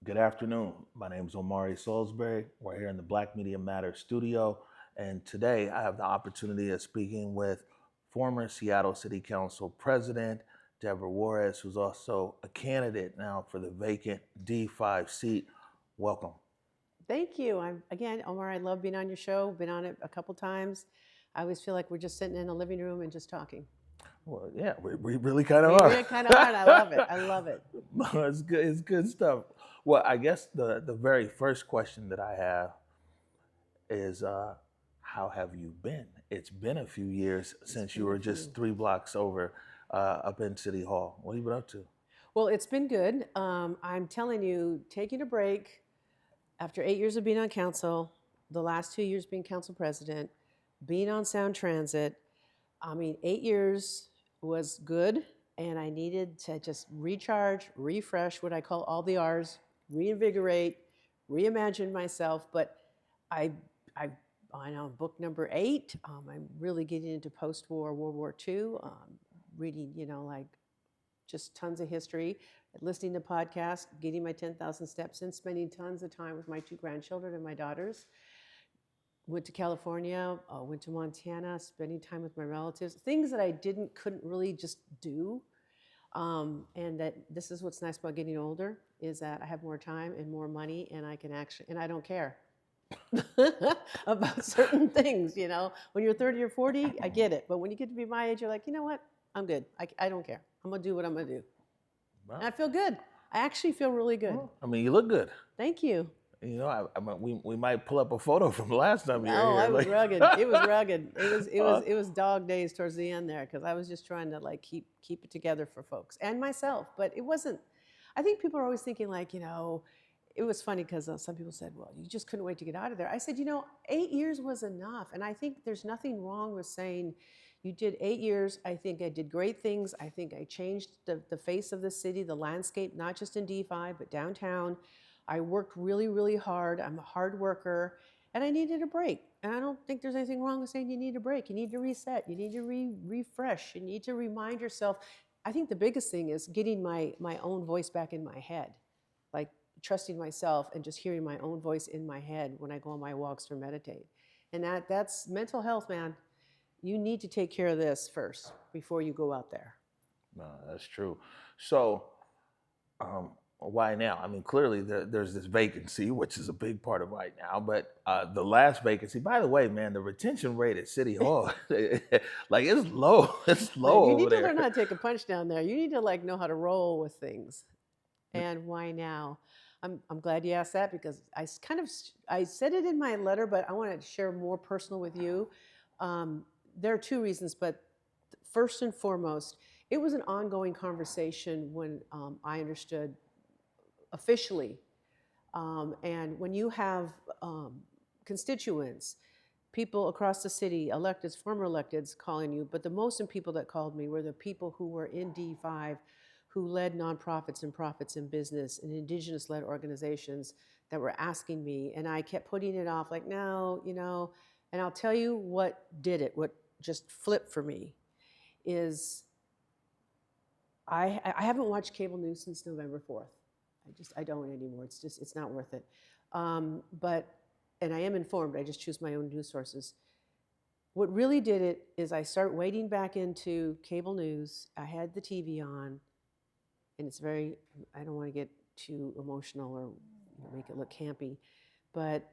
Good afternoon. My name is Omari Salisbury. We're here in the Black Media Matters studio, and today I have the opportunity of speaking with former Seattle City Council President Debora Juarez, who's also a candidate now for the vacant D5 seat. Welcome. Thank you. Again, Omar, I love being on your show. Been on it a couple times. I always feel like we're just sitting in a living room and just talking. Well, yeah, we really kind of We are. really kind of are, and I love it. I love it. No, it's good. It's good stuff. Well, I guess the very first question that I have is how have you been? It's been a few years since you Been a were just few. 3 blocks over up in City Hall. What have you been up to? Well, it's been good. I'm telling you, taking a break after 8 years of being on council, the last 2 years being council president, being on Sound Transit. I mean, 8 years was good, and I needed to just recharge, refresh, what I call all the R's, reinvigorate, reimagine myself. But I, I, I'm on book number 8. I'm really getting into post-war World War II, reading, like just tons of history, listening to podcasts, getting my 10,000 steps in, spending tons of time with my 2 grandchildren and my daughters. Went to California, went to Montana, spending time with my relatives, things that I couldn't really just do. And that this is what's nice about getting older is that I have more time and more money, and I can actually, and I don't care about certain things. When you're 30 or 40, I get it. But when you get to be my age, you're like, you know what? I'm good. I don't care. I'm going to do what I'm going to do. And I feel good. I actually feel really good. Well, I mean, you look good. Thank you. I mean, we might pull up a photo from the last time you were No, here. I was Like, rugged. It was rugged. It was dog days towards the end there because I was just trying to like keep it together for folks and myself. But it wasn't. I think people are always thinking like, it was funny because some people said, well, you just couldn't wait to get out of there. I said, 8 years was enough. And I think there's nothing wrong with saying you did 8 years. I think I did great things. I think I changed the face of the city, the landscape, not just in D5, but downtown. I worked really, really hard. I'm a hard worker, and I needed a break. And I don't think there's anything wrong with saying you need a break. You need to reset. You need to refresh. You need to remind yourself. I think the biggest thing is getting my own voice back in my head, like trusting myself and just hearing my own voice in my head when I go on my walks or meditate. And that's mental health, man. You need to take care of this first before you go out there. no, that's true. So, why now? I mean, clearly there's this vacancy, which is a big part of right now. But the last vacancy, by the way, man, the retention rate at City Hall, like it's low. It's Man, low you over need to there. learn how to take a punch down there. You need to like know how to roll with things. And why now? I'm glad you asked that because I said it in my letter, but I want to share more personal with you. There are 2 reasons, but first and foremost, it was an ongoing conversation when I understood officially. And when you have constituents, people across the city, electeds, former electeds calling you, but the most important people that called me were the people who were in D5, who led nonprofits and profits in business and indigenous-led organizations that were asking me. And I kept putting it off, like, no, and I'll tell you what did it, what just flipped for me, is I haven't watched cable news since November 4th. I don't anymore. It's not worth it. But and I am informed. I just choose my own news sources. What really did it is I start wading back into cable news. I had the TV on, and it's very. I don't want to get too emotional or make it look campy, but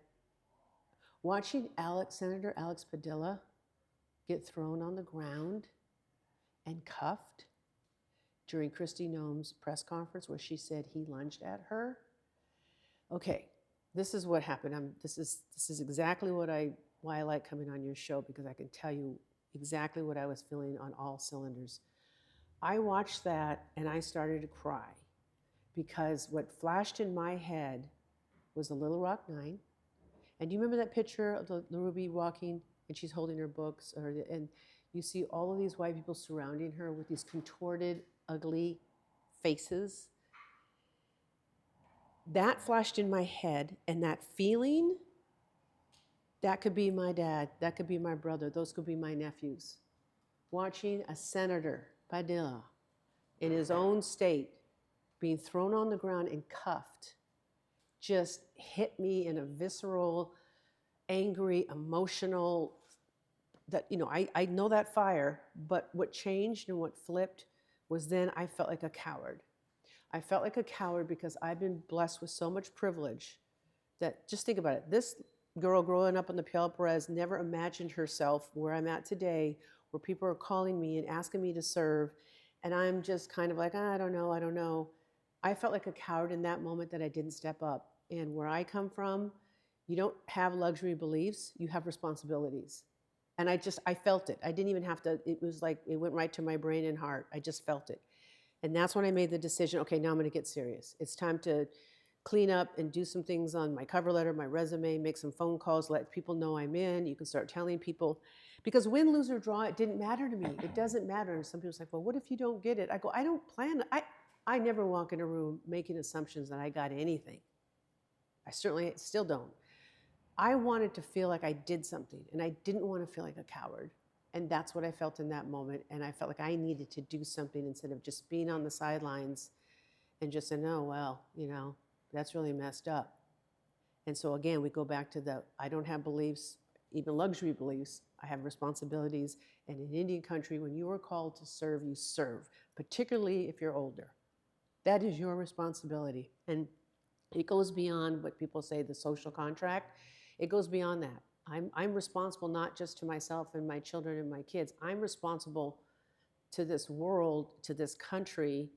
watching Senator Alex Padilla get thrown on the ground and cuffed during Kristi Noem's press conference where she said he lunged at her. Okay, this is what happened. This is exactly why I like coming on your show, because I can tell you exactly what I was feeling on all cylinders. I watched that and I started to cry because what flashed in my head was the Little Rock Nine. And do you remember that picture of the Ruby walking and she's holding her books, and you see all of these white people surrounding her with these contorted, ugly faces? That flashed in my head, and that feeling, that could be my dad, that could be my brother, those could be my nephews. Watching a Senator Padilla in his own state being thrown on the ground and cuffed just hit me in a visceral, angry, emotional, that, I know that fire, but what changed and what flipped was then I felt like a coward. I felt like a coward because I've been blessed with so much privilege that, just think about it. This girl growing up on the Piel Perez never imagined herself where I'm at today, where people are calling me and asking me to serve. And I'm just kind of like, I don't know, I don't know. I felt like a coward in that moment that I didn't step up. And where I come from, you don't have luxury beliefs, you have responsibilities. And I felt it. I didn't even have to, it was like, it went right to my brain and heart. I just felt it. And that's when I made the decision, okay, now I'm going to get serious. It's time to clean up and do some things on my cover letter, my resume, make some phone calls, let people know I'm in. You can start telling people, because win, lose, or draw, it didn't matter to me. It doesn't matter. And some people's like, well, what if you don't get it? I go, I don't plan. I never walk in a room making assumptions that I got anything. I certainly still don't. I wanted to feel like I did something, and I didn't want to feel like a coward. And that's what I felt in that moment. And I felt like I needed to do something instead of just being on the sidelines and just saying, oh, well, that's really messed up. And so again, we go back to I don't have beliefs, even luxury beliefs. I have responsibilities. And in Indian country, when you are called to serve, you serve, particularly if you're older. That is your responsibility. And it goes beyond what people say, the social contract. It goes beyond that. I'm responsible not just to myself and my children and my kids. I'm responsible to this world, to this country,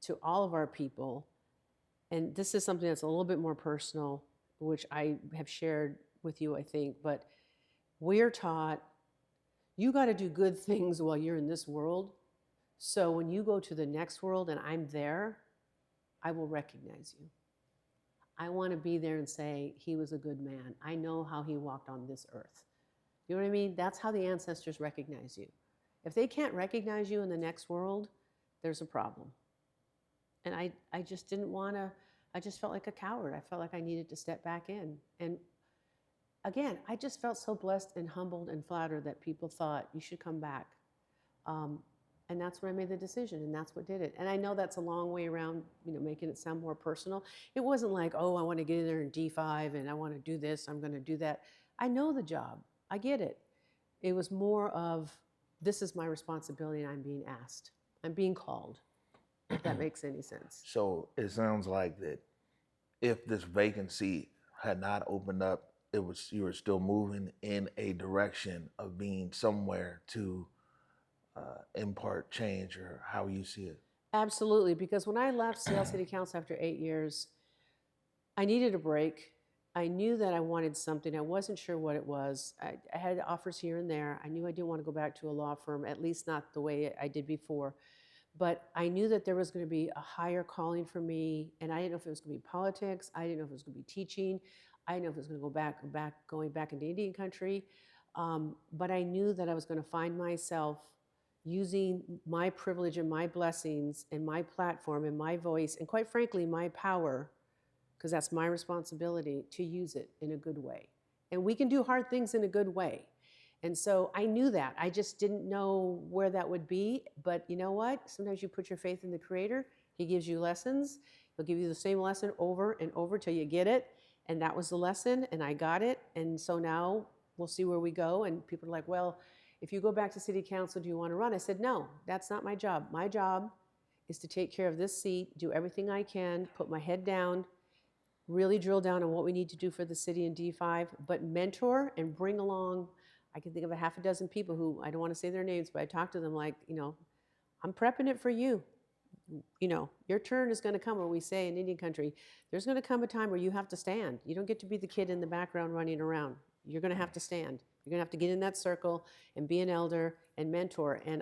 to all of our people. And this is something that's a little bit more personal, which I have shared with you, I think. But we're taught you got to do good things while you're in this world. So when you go to the next world and I'm there, I will recognize you. I want to be there and say, he was a good man. I know how he walked on this earth. You know what I mean? That's how the ancestors recognize you. If they can't recognize you in the next world, there's a problem. And I just didn't want to, I just felt like a coward. I felt like I needed to step back in. And again, I just felt so blessed and humbled and flattered that people thought you should come back. And that's when I made the decision, and that's what did it. And I know that's a long way around, making it sound more personal. It wasn't like, oh, I want to get in there in D5 and I want to do this, I'm going to do that. I know the job. I get it. It was more of, this is my responsibility and I'm being asked. I'm being called, if that makes any sense. So it sounds like that if this vacancy had not opened up, you were still moving in a direction of being somewhere to impart change, or how you see it. Absolutely, because when I left Seattle City Council after 8 years, I needed a break. I knew that I wanted something. I wasn't sure what it was. I had offers here and there. I knew I didn't want to go back to a law firm, at least not the way I did before. But I knew that there was going to be a higher calling for me, and I didn't know if it was going to be politics. I didn't know if it was going to be teaching. I didn't know if it was going to go going back into Indian country. But I knew that I was going to find myself using my privilege and my blessings and my platform and my voice and, quite frankly, my power, because that's my responsibility, to use it in a good way. And we can do hard things in a good way. And so I knew that. I just didn't know where that would be. But you know what? Sometimes you put your faith in the Creator. He gives you lessons. He'll give you the same lesson over and over till you get it. And that was the lesson, and I got it. And so now we'll see where we go. And people are like, well, if you go back to city council, do you want to run? I said, no, that's not my job. My job is to take care of this seat, do everything I can, put my head down, really drill down on what we need to do for the city in D5, but mentor and bring along, I can think of a half a dozen people who, I don't want to say their names, but I talk to them like, I'm prepping it for you. Your turn is going to come, where we say in Indian country, there's going to come a time where you have to stand. You don't get to be the kid in the background running around. You're going to have to stand. You're going to have to get in that circle and be an elder and mentor. And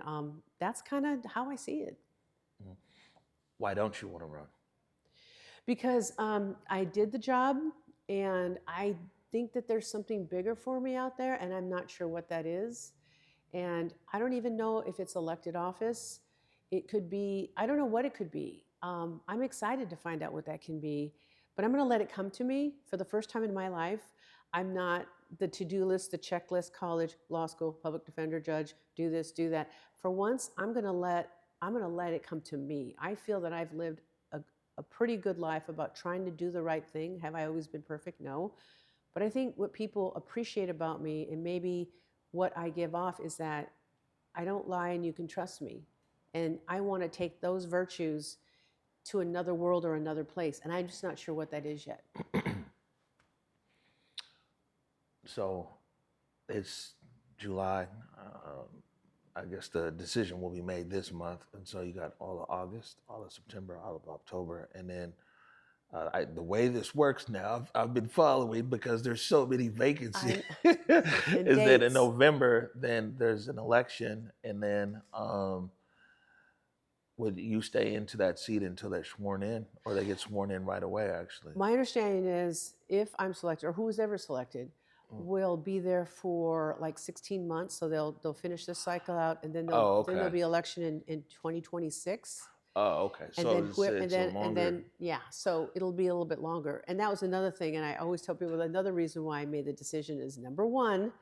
that's kind of how I see it. Why don't you want to run? Because I did the job, and I think that there's something bigger for me out there, and I'm not sure what that is. And I don't even know if it's elected office. It could be, I don't know what it could be. I'm excited to find out what that can be, but I'm going to let it come to me. For the first time in my life, I'm not the to-do list, the checklist, college, law school, public defender, judge, do this, do that. For once, I'm going to let it come to me. I feel that I've lived a pretty good life about trying to do the right thing. Have I always been perfect? No. But I think what people appreciate about me, and maybe what I give off, is that I don't lie and you can trust me. And I want to take those virtues to another world or another place. And I'm just not sure what that is yet. So it's July. I guess the decision will be made this month, and so you got all of August, all of September, all of October, and then the way this works now, I've been following because there's so many vacancies. Is that in November, then there's an election, and then would you stay into that seat until they're sworn in, or they get sworn in right away? Actually, my understanding is if I'm selected, or who is ever selected, will be there for like 16 months. So they'll finish this cycle out, and then there'll be election in 2026. Oh, okay. And So and then yeah, so it'll be a little bit longer. And that was another thing. And I always tell people another reason why I made the decision is, number one,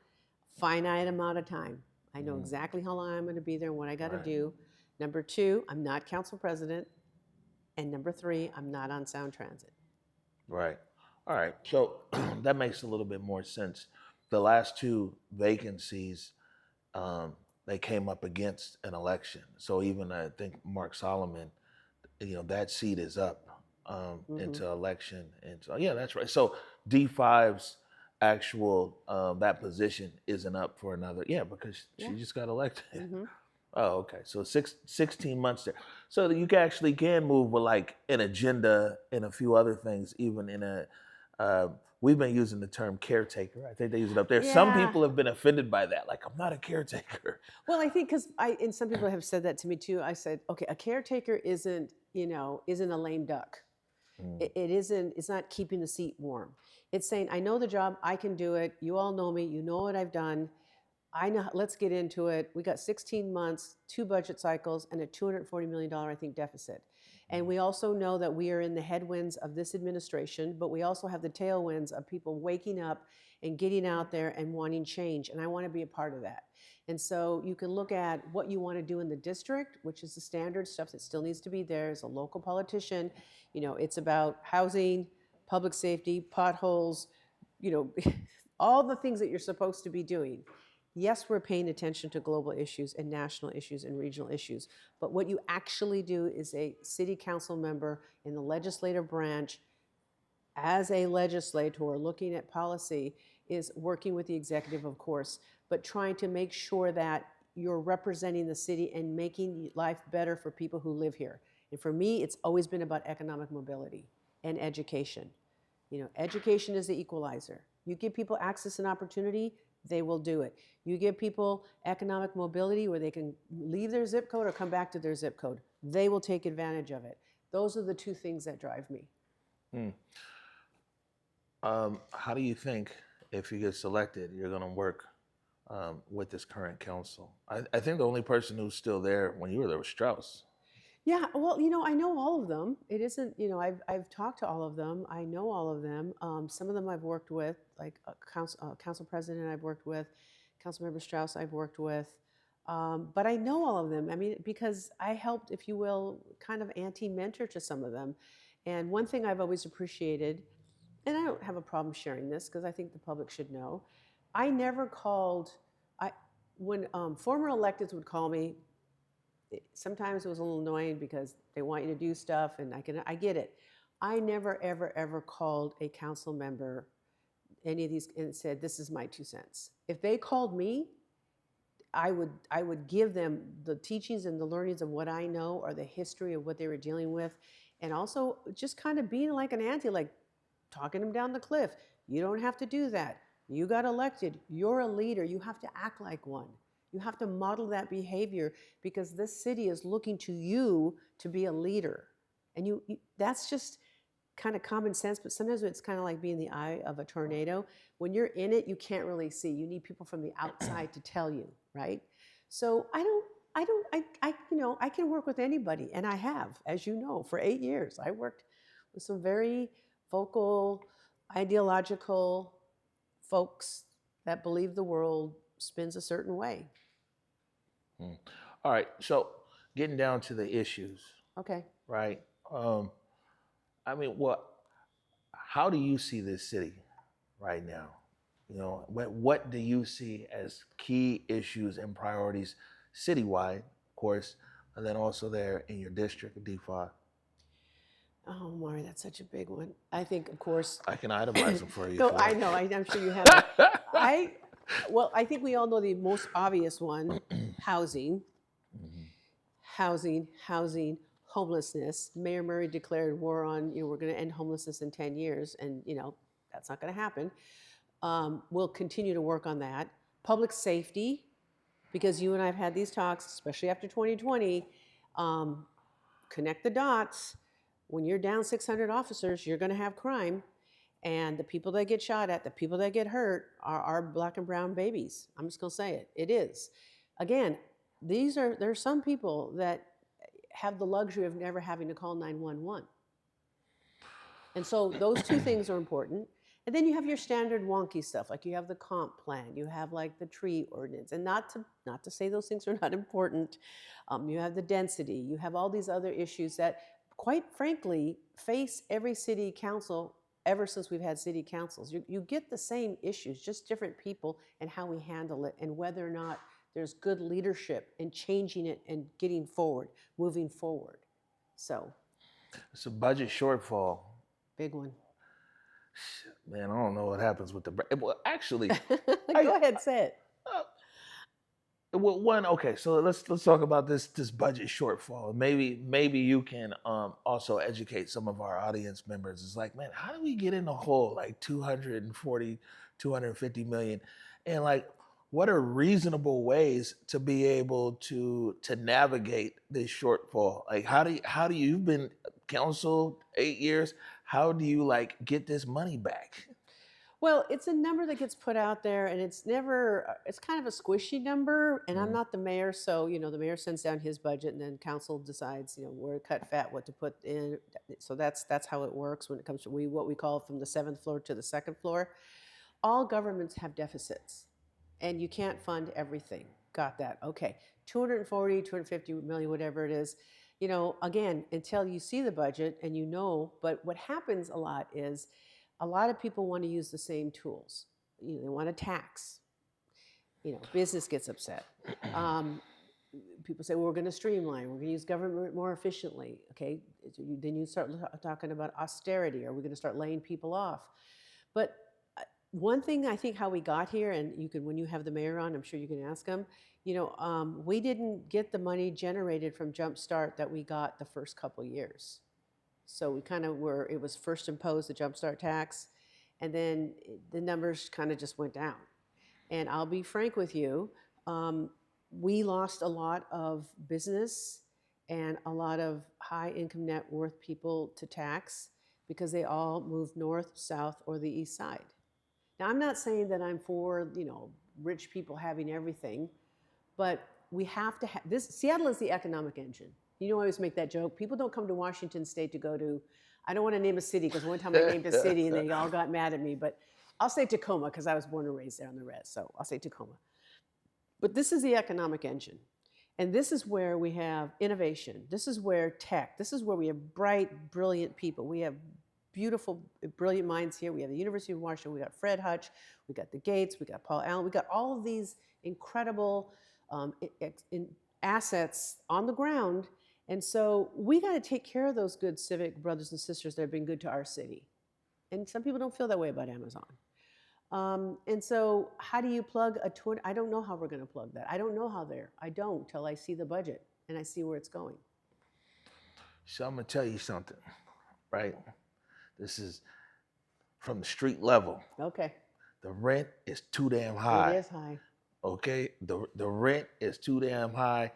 finite amount of time. I know exactly how long I'm going to be there and what I got to do. Number two, I'm not council president. And number three, I'm not on sound transit. Right. All right. So that makes a little bit more sense. The last two vacancies, they came up against an election. So even I think Mark Solomon, that seat is up into election. And so, yeah, that's right. So D5's actual, that position isn't up for another, because she just got elected. Oh, okay. So 16 months there. So that you actually can move with like an agenda and a few other things, even in we've been using the term caretaker. I think they use it up there. Yeah. Some people have been offended by that. Like, I'm not a caretaker. Well, I think and some people have said that to me too. I said, okay, a caretaker isn't a lame duck. It's not keeping the seat warm. It's saying, I know the job, I can do it. You all know me. You know what I've done. I know, let's get into it. We got 16 months, 2 budget cycles, and a $240 million, I think, deficit. And we also know that we are in the headwinds of this administration, but we also have the tailwinds of people waking up and getting out there and wanting change. And I want to be a part of that. And so you can look at what you want to do in the district, which is the standard stuff that still needs to be there as a local politician. It's about housing, public safety, potholes, all the things that you're supposed to be doing. Yes, we're paying attention to global issues and national issues and regional issues, but what you actually do is a city council member in the legislative branch, as a legislator looking at policy, is working with the executive, of course, but trying to make sure that you're representing the city and making life better for people who live here. And for me, it's always been about economic mobility and education. Education is the equalizer. You give people access and opportunity, they will do it. You give people economic mobility where they can leave their zip code or come back to their zip code, they will take advantage of it. Those are the two things that drive me. How do you think, if you get selected, you're going to work with this current council? I think the only person who's still there when you were there was Strauss. Yeah, well, I know all of them. It isn't, I've talked to all of them. I know all of them. Some of them I've worked with, like council president I've worked with, Councilmember Strauss I've worked with. But I know all of them. I mean, because I helped, if you will, kind of anti-mentor to some of them. And one thing I've always appreciated, and I don't have a problem sharing this because I think the public should know, I never called, when former electeds would call me, sometimes it was a little annoying because they want you to do stuff, and I get it. I never, ever, ever called a council member, any of these, and said, this is my 2 cents. If they called me, I would give them the teachings and the learnings of what I know, or the history of what they were dealing with, and also just kind of being like an auntie, like talking them down the cliff. You don't have to do that. You got elected. You're a leader. You have to act like one. You have to model that behavior because this city is looking to you to be a leader. And that's just kind of common sense, but sometimes it's kind of like being in the eye of a tornado. When you're in it, you can't really see. You need people from the outside to tell you, right? So I can work with anybody, and I have, as you know, for 8 years. I worked with some very vocal, ideological folks that believe the world spins a certain way. All right, so getting down to the issues. Okay. Right. I mean, how do you see this city right now? What do you see as key issues and priorities citywide, of course, and then also there in your district, D5? Oh, Mari, that's such a big one. I think, of course. I can itemize them for you. No, if you I like. know. I'm sure you have. I think we all know the most obvious one: housing, Mhm. housing, homelessness. Mayor Murray declared war on. We're going to end homelessness in 10 years, and that's not going to happen. We'll continue to work on that. Public safety, because you and I have had these talks, especially after 2020. Connect the dots. When you're down 600 officers, you're going to have crime. And the people that get shot at, the people that get hurt are Black and brown babies. I'm just going to say it. It is. Again, there are some people that have the luxury of never having to call 911. And so those two things are important. And then you have your standard wonky stuff, like you have the comp plan, you have like the tree ordinance, and not to say those things are not important. You have the density, you have all these other issues that, quite frankly, face every city council ever since we've had city councils. You get the same issues, just different people and how we handle it, and whether or not there's good leadership in changing it and getting forward, moving forward. So, It's a budget shortfall. big one. Man, I don't know what happens with the. Well, actually, Go ahead, say it. Well, okay. So let's talk about this budget shortfall. Maybe you can also educate some of our audience members. It's like, man, how do we get in the hole like 240, 250 million, and like, what are reasonable ways to be able to navigate this shortfall? Like, how do you've been council 8 years? How do you like get this money back? Well, it's a number that gets put out there, and it's kind of a squishy number, and I'm not the mayor, so, the mayor sends down his budget, and then council decides, where to cut fat, what to put in. So that's how it works when it comes to what we call from the 7th floor to the 2nd floor. All governments have deficits, and you can't fund everything. Got that. Okay. 240, 250 million, whatever it is. Again, until you see the budget and but what happens a lot is, a lot of people want to use the same tools. They want to tax. Business gets upset. People say, well, we're going to streamline. We're going to use government more efficiently. Okay, then you start talking about austerity. Are we going to start laying people off? But one thing I think how we got here, and when you have the mayor on, I'm sure you can ask him. We didn't get the money generated from Jump Start that we got the first couple years. So we kind of it was first imposed, the Jumpstart tax, and then the numbers kind of just went down. And I'll be frank with you, we lost a lot of business and a lot of high income net worth people to tax because they all moved north, south, or the east side. Now, I'm not saying that I'm for, rich people having everything, but we have to have this. Seattle is the economic engine. I always make that joke. People don't come to Washington State to go to, I don't want to name a city because one time I named a city and they all got mad at me, but I'll say Tacoma because I was born and raised there on the res, so I'll say Tacoma. But this is the economic engine. And this is where we have innovation. This is where tech, this is where we have bright, brilliant people. We have beautiful, brilliant minds here. We have the University of Washington, we got Fred Hutch, we got the Gates, we got Paul Allen, we got all of these incredible assets on the ground. And so we got to take care of those good civic brothers and sisters that have been good to our city. And some people don't feel that way about Amazon. And so how do you plug a I don't know how we're going to plug that. I don't know how I don't till I see the budget and I see where it's going. So I'm going to tell you something, right? This is from the street level. Okay. The rent is too damn high. It is high. Okay? The rent is too damn high.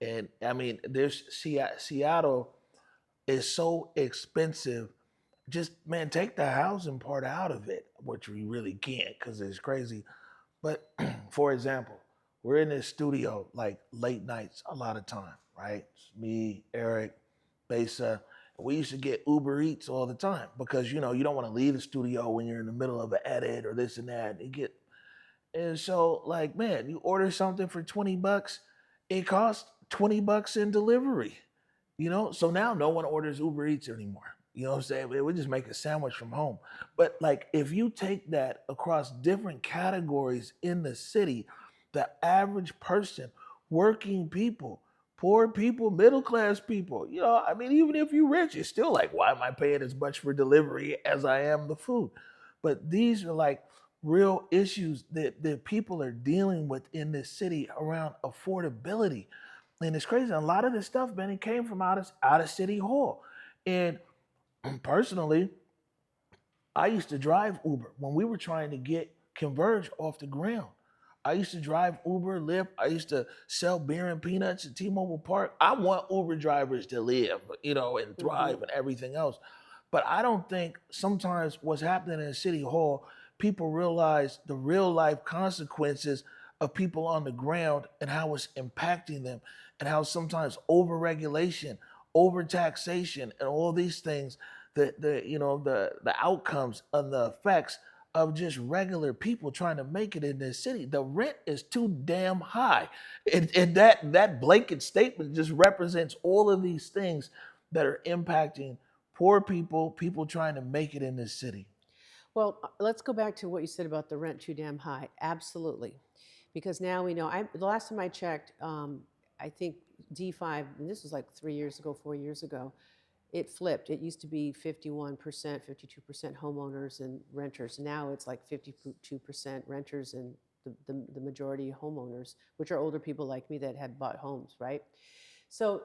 And I mean, Seattle is so expensive. Just, man, take the housing part out of it, which we really can't because it's crazy. But for example, we're in this studio like late nights a lot of time, right? It's me, Eric, Besa. We used to get Uber Eats all the time because, you don't want to leave the studio when you're in the middle of an edit or this and that. And so, like, man, you order something for $20, it costs $20 in delivery, So now no one orders Uber Eats anymore. You know what I'm saying? We just make a sandwich from home. But like if you take that across different categories in the city, the average person, working people, poor people, middle class people, you know, I mean, even if you're rich, it's still like, why am I paying as much for delivery as I am the food? But these are like real issues that people are dealing with in this city around affordability. And it's crazy. A lot of this stuff, man, it came from out of City Hall. And personally, I used to drive Uber when we were trying to get Converge off the ground. I used to drive Uber, Lyft. I used to sell beer and peanuts at T-Mobile Park. I want Uber drivers to live, you know, and Hmm. thrive and everything else. But I don't think sometimes what's happening in City Hall, people realize the real life consequences of people on the ground and how it's impacting them, and how sometimes overregulation, overtaxation, and all these things, the outcomes and the effects of just regular people trying to make it in this city. The rent is too damn high. And that blanket statement just represents all of these things that are impacting poor people, people trying to make it in this city. Well, let's go back to what you said about the rent too damn high. Absolutely. Because now we know, the last time I checked, I think D5, and this was like 3 years ago, 4 years ago, it flipped. It used to be 51%, 52% homeowners and renters. Now it's like 52% renters and the majority homeowners, which are older people like me that had bought homes, right? So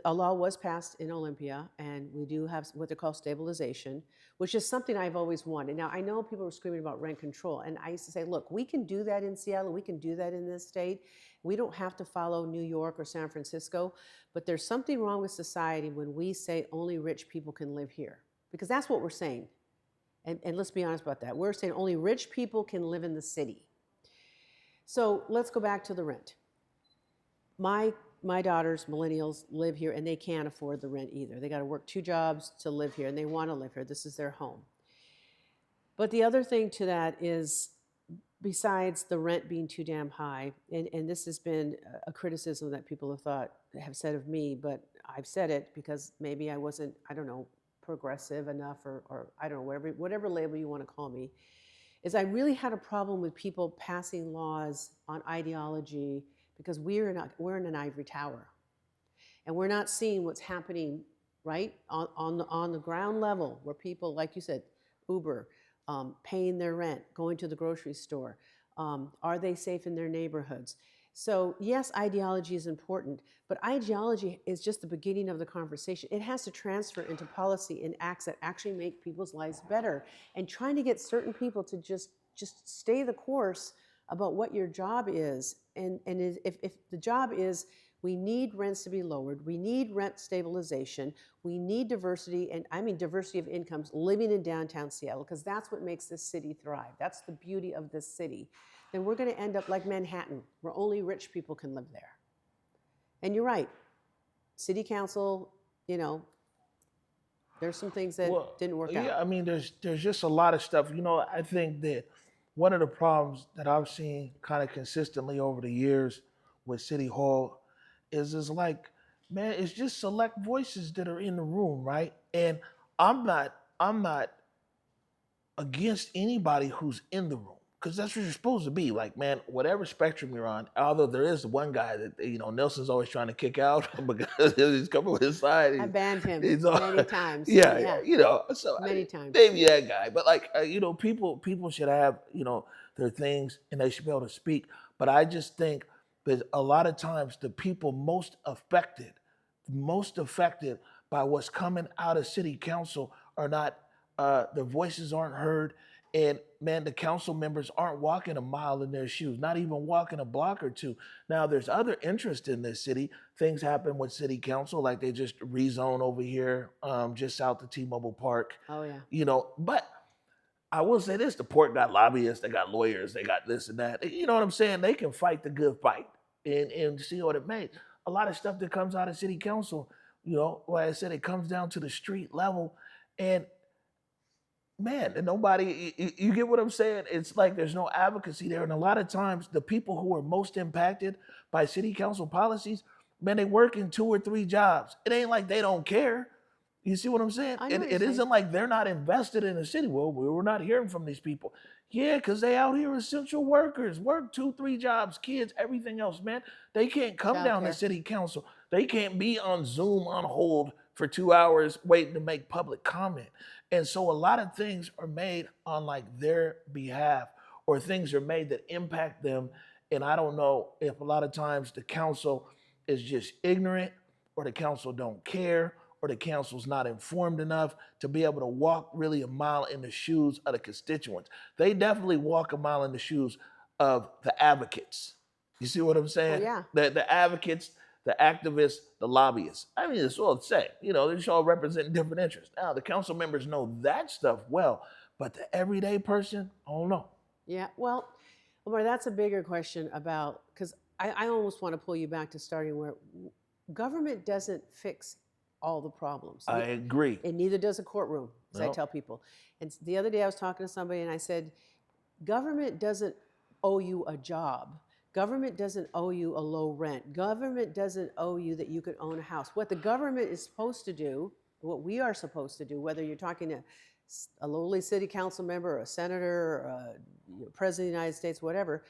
a law was passed in Olympia, and we do have what they call stabilization, which is something I've always wanted. Now I know people were screaming about rent control, and I used to say, look, we can do that in Seattle, we can do that in this state. We don't have to follow New York or San Francisco, but there's something wrong with society when we say only rich people can live here, because that's what we're saying. And let's be honest about that. We're saying only rich people can live in the city. So let's go back to the rent. My daughters, millennials, live here and they can't afford the rent either. They got to work 2 jobs to live here and they want to live here. This is their home. But the other thing to that is, besides the rent being too damn high, and this has been a criticism that people have said of me, but I've said it because maybe I wasn't, I don't know, progressive enough, or I don't know, whatever label you want to call me, is I really had a problem with people passing laws on ideology, because we're in an ivory tower, and we're not seeing what's happening right on the ground level, where people, like you said, Uber, paying their rent, going to the grocery store, are they safe in their neighborhoods? So yes, ideology is important, but ideology is just the beginning of the conversation. It has to transfer into policy and acts that actually make people's lives better. And trying to get certain people to just stay the course about what your job is. And if the job is, we need rents to be lowered, we need rent stabilization, we need diversity, and I mean diversity of incomes living in downtown Seattle, because that's what makes this city thrive. That's the beauty of this city. Then we're going to end up like Manhattan, where only rich people can live there. And you're right, city council, there's some things that Well, didn't work yeah, out. I mean, there's just a lot of stuff. You know, I think that one of the problems that I've seen kind of consistently over the years with City Hall is like, man, it's just select voices that are in the room, right? And I'm not against anybody who's in the room, because that's what you're supposed to be. Like, man, whatever spectrum you're on. Although there is one guy that Nelson's always trying to kick out because he's coming with his side. I banned him He's all, many times. yeah, yeah, Yeah, So many times. maybe that guy, but like, people should have their things and they should be able to speak. But I just think that a lot of times the people most affected by what's coming out of city council are not, their voices aren't heard. And man, the council members aren't walking a mile in their shoes, not even walking a block or two. Now, there's other interest in this city. Things happen with city council, like they just rezone over here, just south of T-Mobile Park. Oh yeah. But I will say this: the port got lobbyists, they got lawyers, they got this and that. You know what I'm saying? They can fight the good fight and see what it makes. A lot of stuff that comes out of city council, like I said, it comes down to the street level, and man, and nobody, you get what I'm saying? It's like there's no advocacy there. And a lot of times the people who are most impacted by city council policies, man, they work in 2 or 3 jobs. It ain't like they don't care. You see what I'm saying? I know what you're It saying. isn't like they're not invested in the city. Well, we're not hearing from these people. Yeah, because they out here essential workers, work 2, 3 jobs, kids, everything else, man. They can't come down to Childcare. city council. They can't be on Zoom on hold for 2 hours waiting to make public comment. And so a lot of things are made on like their behalf, or things are made that impact them. And I don't know if a lot of times the council is just ignorant, or the council don't care, or the council's not informed enough to be able to walk really a mile in the shoes of the constituents. They definitely walk a mile in the shoes of the advocates. You see what I'm Well, saying? yeah. The advocates, the activists, the lobbyists. I mean, it's all the same. They're just all representing different interests. Now, the council members know that stuff well, but the everyday person, I don't know. Yeah. Well, Omar, that's a bigger question about, because I almost want to pull you back to starting where government doesn't fix all the problems. I agree. And neither does a courtroom, as I No. tell people. And the other day I was talking to somebody and I said, government doesn't owe you a job. Government doesn't owe you a low rent. Government doesn't owe you that you could own a house. What the government is supposed to do, what we are supposed to do, whether you're talking to a lowly city council member, or a senator, or a president of the United States, whatever,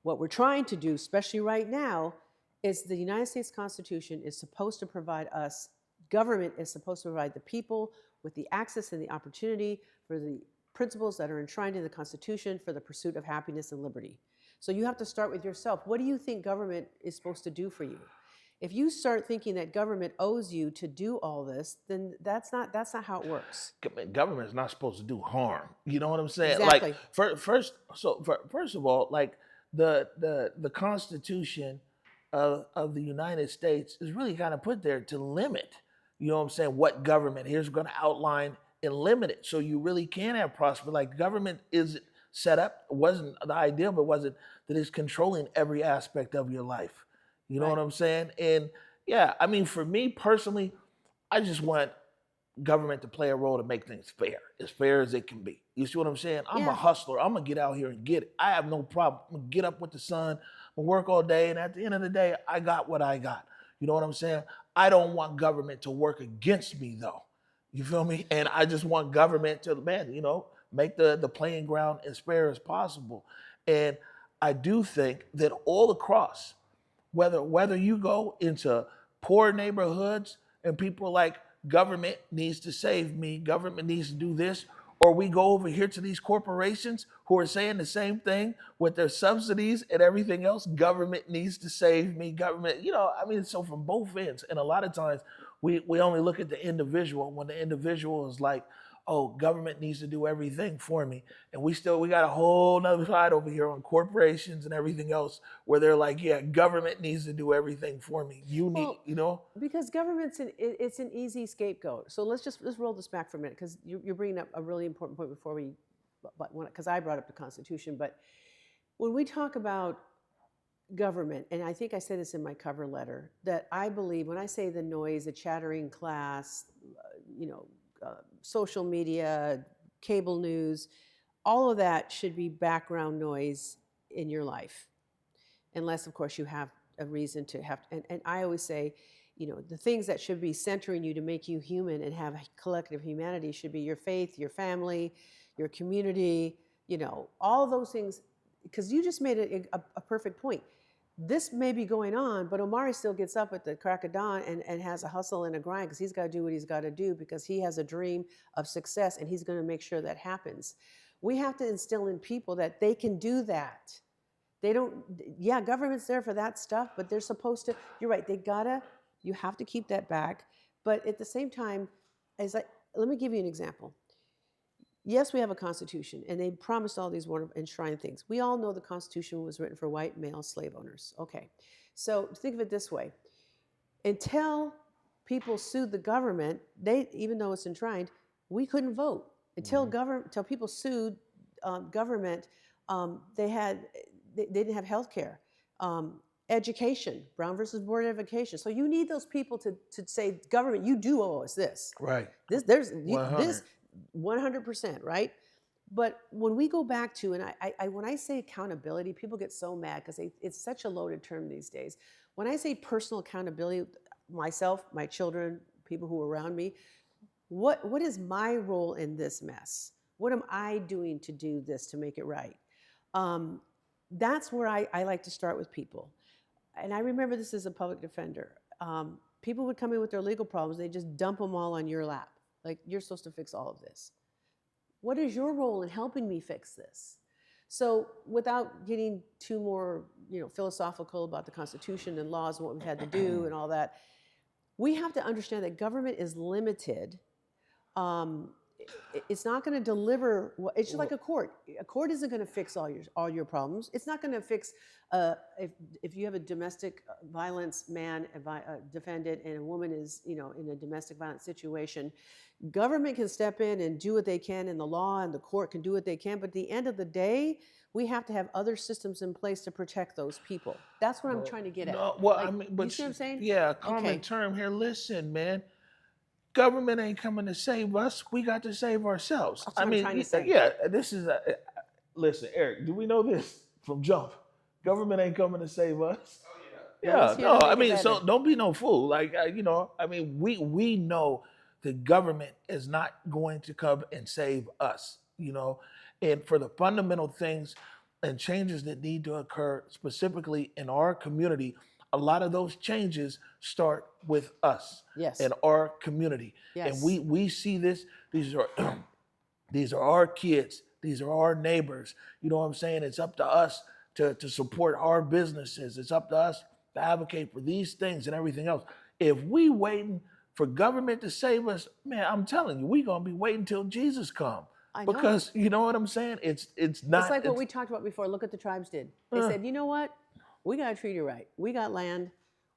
what we're trying to do, especially right now, is the United States Constitution is supposed to provide us, government is supposed to provide the people with the access and the opportunity for the principles that are enshrined in the Constitution for the pursuit of happiness and liberty. So you have to start with yourself. What do you think government is supposed to do for you? If you start thinking that government owes you to do all this, then that's not how it works. Government is not supposed to do harm. You know what I'm saying? Exactly. Like first of all, like the Constitution of the United States is really kind of put there to limit. You know what I'm saying? What government here's going to outline and limit it, so you really can have prosperity. Like government isn't set up. It wasn't the idea, but wasn't that it's controlling every aspect of your life. You know Right. what I'm saying? And yeah, I mean, for me personally, I just want government to play a role to make things fair as it can be. You see what I'm saying? I'm a Yeah. hustler. I'm gonna get out here and get it. I have no problem. I'm gonna get up with the sun, I'm gonna work all day, and at the end of the day, I got what I got. You know what I'm saying? I don't want government to work against me though. You feel me? And I just want government to, man, make the playing ground as fair as possible. And I do think that all across, whether you go into poor neighborhoods and people are like, government needs to save me, government needs to do this, or we go over here to these corporations who are saying the same thing with their subsidies and everything else, government needs to save me, government, I mean, so from both ends. And a lot of times we only look at the individual when the individual is like, oh, government needs to do everything for me. And we got a whole nother side over here on corporations and everything else where they're like, yeah, government needs to do everything for me. Well, because government's it's an easy scapegoat. So let's roll this back for a minute, because you're bringing up a really important point before because I brought up the Constitution. But when we talk about government, and I think I said this in my cover letter, that I believe when I say the noise, the chattering class, social media, cable news, all of that should be background noise in your life, unless, of course, you have a reason to have. And I always say, the things that should be centering you to make you human and have collective humanity should be your faith, your family, your community, all of those things. Because you just made a perfect point. This may be going on, but Omari still gets up at the crack of dawn and has a hustle and a grind, because he's got to do what he's got to do, because he has a dream of success and he's going to make sure that happens. We have to instill in people that they can do that. They don't, yeah, government's there for that stuff, but they're supposed to, you're right, you have to keep that back. But at the same time, let me give you an example. Yes, we have a Constitution, and they promised all these wonderful enshrined things. We all know the Constitution was written for white male slave owners. Okay, so think of it this way. Until people sued the government, even though it's enshrined, we couldn't vote. Until people sued government, they didn't have health care. Education, Brown versus Board of Education. So you need those people to say, government, you do owe us this. Right. This 100%, right? But when we go back to, and when I say accountability, people get so mad because it's such a loaded term these days. When I say personal accountability, myself, my children, people who are around me. What is my role in this mess? What am I doing to do this to make it right? That's where I like to start with people. And I remember this as a public defender. People would come in with their legal problems. They just dump them all on your lap. Like, you're supposed to fix all of this. What is your role in helping me fix this? So without getting too more, philosophical about the Constitution and laws and what we've had to do and all that, we have to understand that government is limited. It's not going to deliver. It's just like a court. A court isn't going to fix all your problems. It's not going to fix if you have a domestic violence man, defendant, and a woman is in a domestic violence situation. Government can step in and do what they can, and the law and the court can do what they can. But at the end of the day, we have to have other systems in place to protect those people. That's what I'm trying to get at. No, well, Like, I mean, but you see what I'm saying? yeah, common Okay. term here. Listen, man. Government ain't coming to save us. We got to save ourselves. That's what I'm trying to say. Yeah, this is listen, Eric, do we know this from jump? Government ain't coming to save us. Yeah, here no, to I make it mean, so better. don't be no fool. Like, we know the government is not going to come and save us, and for the fundamental things and changes that need to occur specifically in our community, a lot of those changes start with us Yes. and our community. Yes. And we see this, these are these are our kids, these are our neighbors. You know what I'm saying? It's up to us to support our businesses. It's up to us to advocate for these things and everything else. If we waiting for government to save us, man, I'm telling you, we're gonna be waiting till Jesus come. I know. Because you know what I'm saying? It's not. It's like what we talked about before. Look what the tribes did. They said, you know what? We got to treat you right. We got land.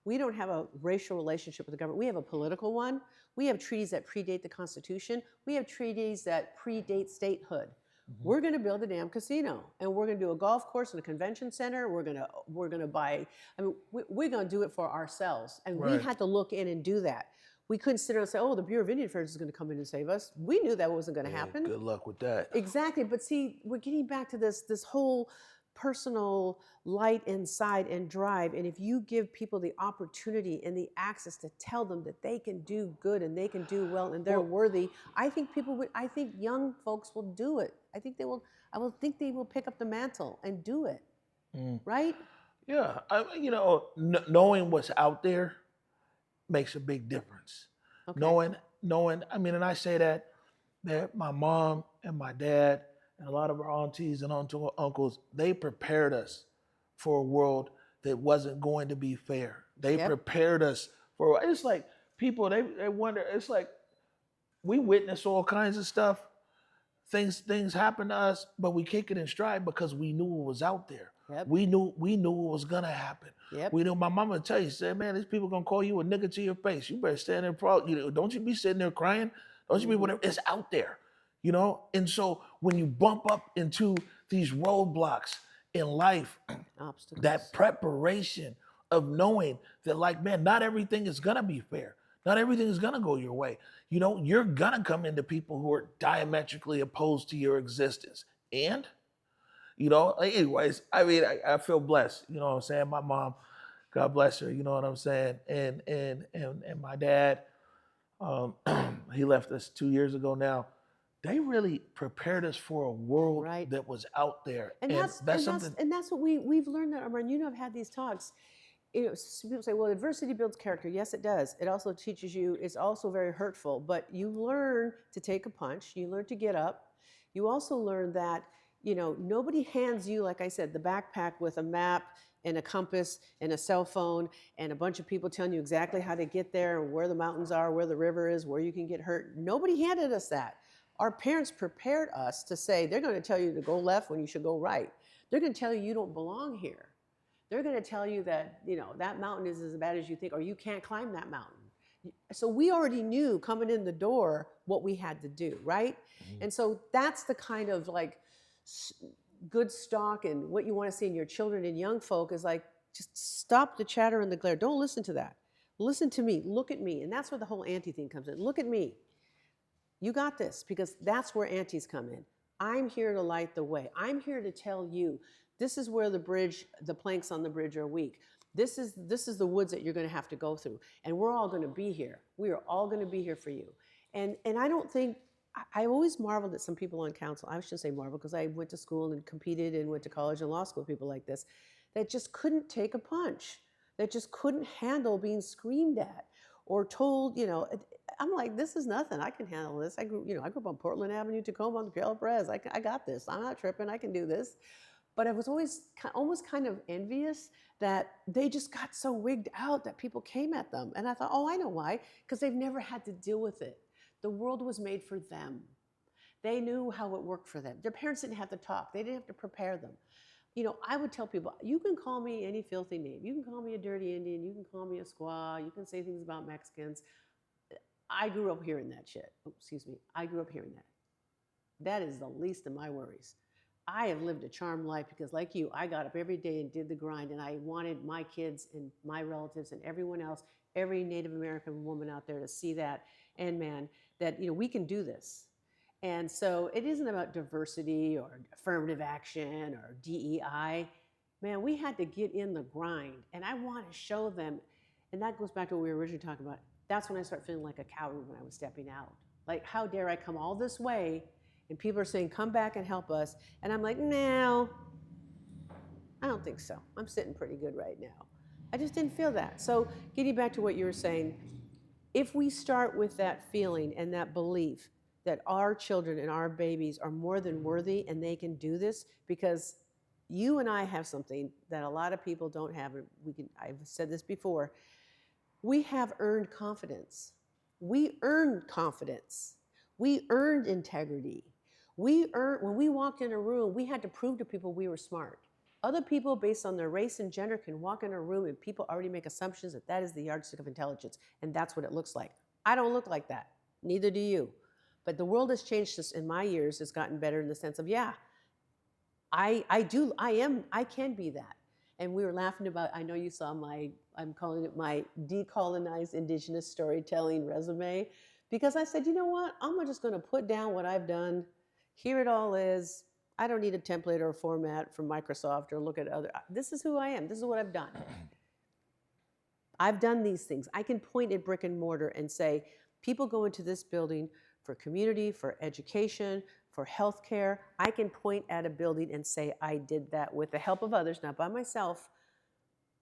We don't have a racial relationship with the government. We have a political one. We have treaties that predate the Constitution. We have treaties that predate statehood. Mm-hmm. We're going to build a damn casino, and we're going to do a golf course and a convention center. We're going to buy. I mean, we're going to do it for ourselves, and we had to look in and do that. We couldn't sit there and say, "Oh, the Bureau of Indian Affairs is going to come in and save us." We knew that wasn't going to happen. Good luck with that. Exactly, but see, we're getting back to this whole personal light inside and drive. And if you give people the opportunity and the access to tell them that they can do good and they can do well and they're worthy, I think young folks will do it. I think they will pick up the mantle and do it. Right? Yeah, knowing what's out there makes a big difference. Okay. Knowing, and I say that my mom and my dad and a lot of our aunties and uncles, they prepared us for a world that wasn't going to be fair. They prepared us for, it's like people, they wonder, it's like we witness all kinds of stuff. Things happen to us, but we kick it in stride because we knew it was out there. Yep. We knew it was gonna happen. Yep. We knew. My mama would tell you, say, man, these people gonna call you a nigga to your face. You better stand there proud. Don't you be sitting there crying. Don't you be whatever. It's out there. And so when you bump up into these roadblocks in life, obstacles, that preparation of knowing that, like, man, not everything is gonna be fair. Not everything is gonna go your way. You're gonna come into people who are diametrically opposed to your existence. And, anyways, I feel blessed. You know what I'm saying? My mom, God bless her, you know what I'm saying? And my dad, he left us 2 years ago now. They really prepared us for a world that was out there. And that's something. And that's what we've learned that, Amran. I've had these talks. People say, well, adversity builds character. Yes, it does. It also teaches you, it's also very hurtful, but you learn to take a punch. You learn to get up. You also learn that, nobody hands you, like I said, the backpack with a map and a compass and a cell phone and a bunch of people telling you exactly how to get there and where the mountains are, where the river is, where you can get hurt. Nobody handed us that. Our parents prepared us to say, they're going to tell you to go left when you should go right. They're going to tell you don't belong here. They're going to tell you that, that mountain is as bad as you think, or you can't climb that mountain. So we already knew coming in the door what we had to do, right? Mm-hmm. And so that's the kind of like good stock and what you want to see in your children and young folk is like, just stop the chatter and the glare. Don't listen to that. Listen to me. Look at me. And that's where the whole auntie thing comes in. Look at me. You got this, because that's where aunties come in. I'm here to light the way. I'm here to tell you, this is where the planks on the bridge are weak. this is the woods that you're going to have to go through, and we're all going to be here. We are all going to be here for you. And I don't think I always marveled at some people on council. I shouldn't say marvel because I went to school and competed and went to college and law school. People like this that just couldn't take a punch, that just couldn't handle being screamed at or told. I'm like, this is nothing. I can handle this. I grew up on Portland Avenue, Tacoma, on the Perez. I got this. I'm not tripping. I can do this. But I was almost kind of envious that they just got so wigged out that people came at them. And I thought, oh, I know why. Because they've never had to deal with it. The world was made for them. They knew how it worked for them. Their parents didn't have to talk. They didn't have to prepare them. I would tell people, you can call me any filthy name. You can call me a dirty Indian. You can call me a squaw. You can say things about Mexicans. I grew up hearing that shit. Oh, excuse me. I grew up hearing that. That is the least of my worries. I have lived a charmed life because, like you, I got up every day and did the grind, and I wanted my kids and my relatives and everyone else, every Native American woman out there to see that, and man, that we can do this. And so it isn't about diversity or affirmative action or DEI. Man, we had to get in the grind, and I want to show them, and that goes back to what we were originally talking about. That's when I started feeling like a coward when I was stepping out. Like, how dare I come all this way, and people are saying, come back and help us. And I'm like, no, I don't think so. I'm sitting pretty good right now. I just didn't feel that. So getting back to what you were saying, if we start with that feeling and that belief that our children and our babies are more than worthy and they can do this, because you and I have something that a lot of people don't have. I've said this before. We have earned confidence. We earned confidence. We earned integrity. When we walked in a room, we had to prove to people we were smart. Other people, based on their race and gender, can walk in a room and people already make assumptions that is the yardstick of intelligence, and that's what it looks like. I don't look like that. Neither do you. But the world has changed just in my years. It's gotten better in the sense of, I can be that. And we were laughing about, I know you saw I'm calling it my decolonized indigenous storytelling resume, because I said, you know what? I'm just going to put down what I've done. Here it all is. I don't need a template or a format from Microsoft or look at other. This is who I am. This is what I've done. I've done these things. I can point at brick and mortar and say, people go into this building for community, for education, for healthcare. I can point at a building and say, I did that with the help of others, not by myself.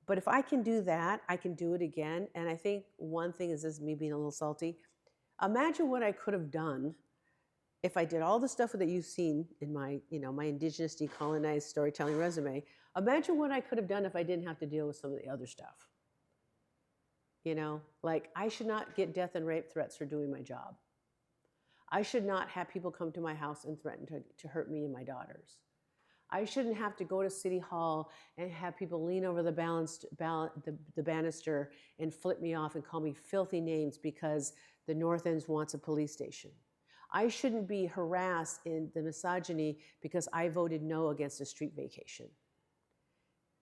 But if I can do that, I can do it again. And I think one thing is me being a little salty. Imagine what I could have done if I did all the stuff that you've seen in my indigenous decolonized storytelling resume. Imagine what I could have done if I didn't have to deal with some of the other stuff. Like, I should not get death and rape threats for doing my job. I should not have people come to my house and threaten to hurt me and my daughters. I shouldn't have to go to City Hall and have people lean over the banister and flip me off and call me filthy names because the North End wants a police station. I shouldn't be harassed in the misogyny because I voted no against a street vacation.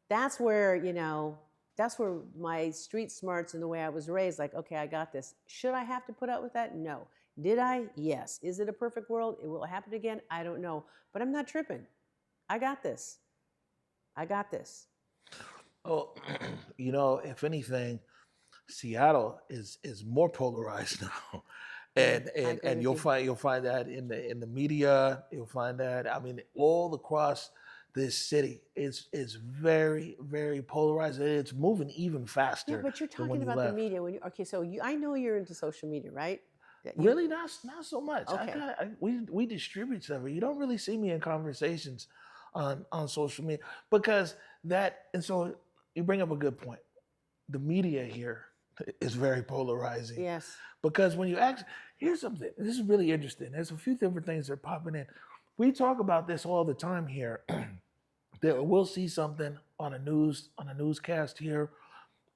That's where, that's where my street smarts and the way I was raised, like, okay, I got this. Should I have to put up with that? No. Did I? Yes. Is it a perfect world? It will happen again? I don't know. But I'm not tripping. I got this. I got this. Oh, if anything, Seattle is more polarized now. And you'll find that in the media. You'll find that, all across this city is very, very polarized. It's moving even faster. Yeah, but you're talking about the media I know you're into social media, right? Really, not so much. Okay. We distribute stuff. You don't really see me in conversations on social media because and so you bring up a good point. The media here is very polarizing. Yes. Because when you here's something. This is really interesting. There's a few different things that are popping in. We talk about this all the time here. That we'll see something on a newscast here,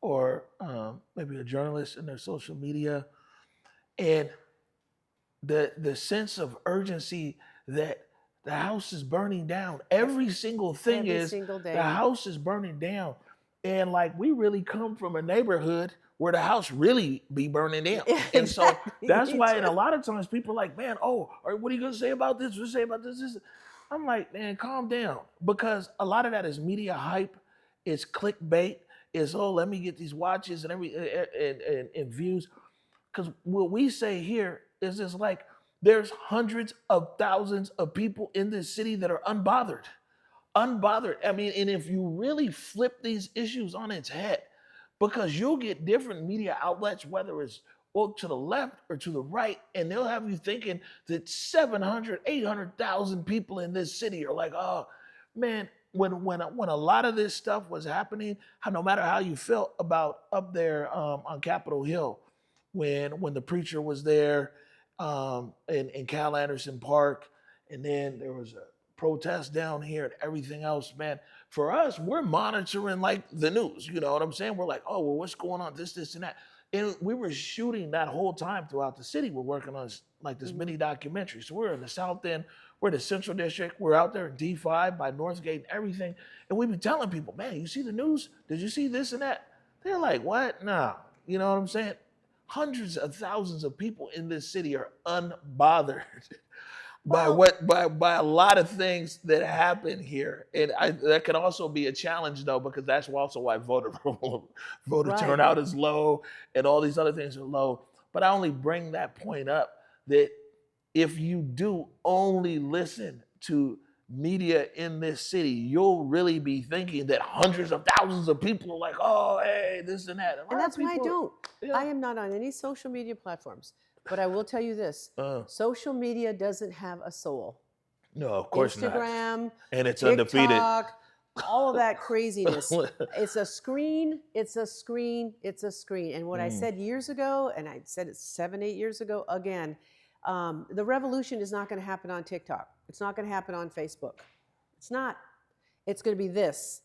or maybe a journalist in their social media, and the sense of urgency that the house is burning down. Every single thing single day. The house is burning down, and like we really come from a neighborhood where the house really be burning down. And so that's why, and a lot of times people are like, man, what are you gonna say about this? What are you say about this? I'm like, man, calm down. Because a lot of that is media hype, it's clickbait, is, oh, let me get these watches and and views. Because what we say here is just like there's hundreds of thousands of people in this city that are unbothered. I mean, and if you really flip these issues on its head, because you'll get different media outlets, whether it's to the left or to the right, and they'll have you thinking that 700, 800,000 people in this city are like, oh, man, when a lot of this stuff was happening, no matter how you felt about up there on Capitol Hill, when the preacher was there in Cal Anderson Park, and then there was a protest down here and everything else, man. For us, we're monitoring like the news. You know what I'm saying? We're like, oh, well, what's going on? This, and that. And we were shooting that whole time throughout the city. We're working on like this mini documentary. So we're in the South End, we're in the Central District, we're out there in D5 by Northgate and everything. And we be telling people, man, you see the news? Did you see this and that? They're like, what? No. You know what I'm saying? Hundreds of thousands of people in this city are unbothered by a lot of things that happen here, and that can also be a challenge though, because that's also why voter Right. turnout is low and all these other things are low. But I only bring that point up that if you do only listen to media in this city, you'll really be thinking that hundreds of thousands of people are like, oh, hey, this and that. And that's why I don't. Yeah. I am not on any social media platforms. But I will tell you this, social media doesn't have a soul. No, of course not. Instagram, And it's TikTok, undefeated. all of that craziness. It's a screen, it's a screen, it's a screen. And what I said years ago, and I said it 7, 8 years ago, again, the revolution is not going to happen on TikTok. It's not going to happen on Facebook. It's not. It's going to be this,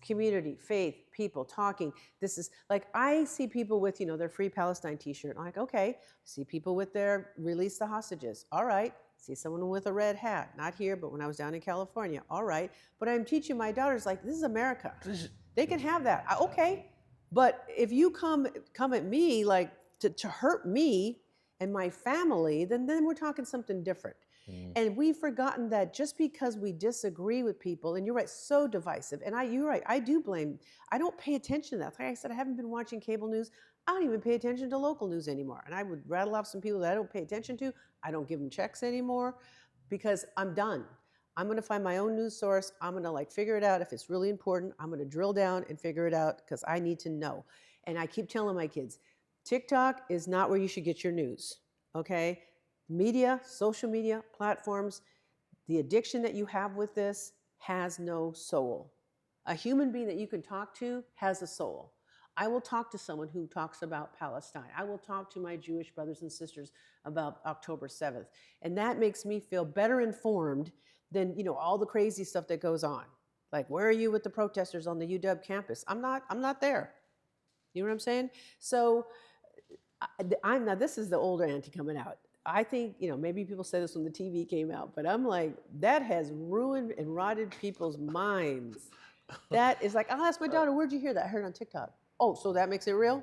community, faith, people talking. This is like, I see people with, their Free Palestine t-shirt. I'm like, okay. See people with their release the hostages. All right. See someone with a red hat. Not here, but when I was down in California. All right. But I'm teaching my daughters, like, this is America. They can have that. Okay. But if you come at me, like, to hurt me and my family, then we're talking something different. And we've forgotten that just because we disagree with people, and you're right, so divisive. And you're right, I do blame. I don't pay attention to that. Like I said, I haven't been watching cable news. I don't even pay attention to local news anymore. And I would rattle off some people that I don't pay attention to. I don't give them checks anymore because I'm done. I'm going to find my own news source. I'm going to figure it out. If it's really important, I'm going to drill down and figure it out because I need to know. And I keep telling my kids, TikTok is not where you should get your news, okay? Media, social media platforms, the addiction that you have with this has no soul. A human being that you can talk to has a soul. I will talk to someone who talks about Palestine. I will talk to my Jewish brothers and sisters about October 7th. And that makes me feel better informed than, all the crazy stuff that goes on. Like, where are you with the protesters on the UW campus? I'm not there. You know what I'm saying? So now this is the older auntie coming out. I think, maybe people say this when the TV came out, but I'm like, that has ruined and rotted people's minds. That is like, I'll ask my daughter, where'd you hear that? I heard it on TikTok. Oh, so that makes it real?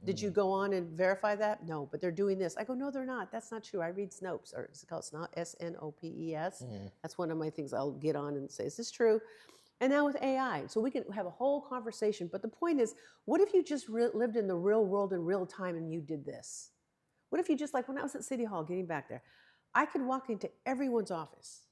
Did you go on and verify that? No, but they're doing this. I go, no, they're not. That's not true. I read Snopes, or is it called Snopes? That's one of my things I'll get on and say, is this true? And now with AI, so we can have a whole conversation. But the point is, what if you just lived in the real world in real time and you did this? What if you just, when I was at City Hall, getting back there, I could walk into everyone's office,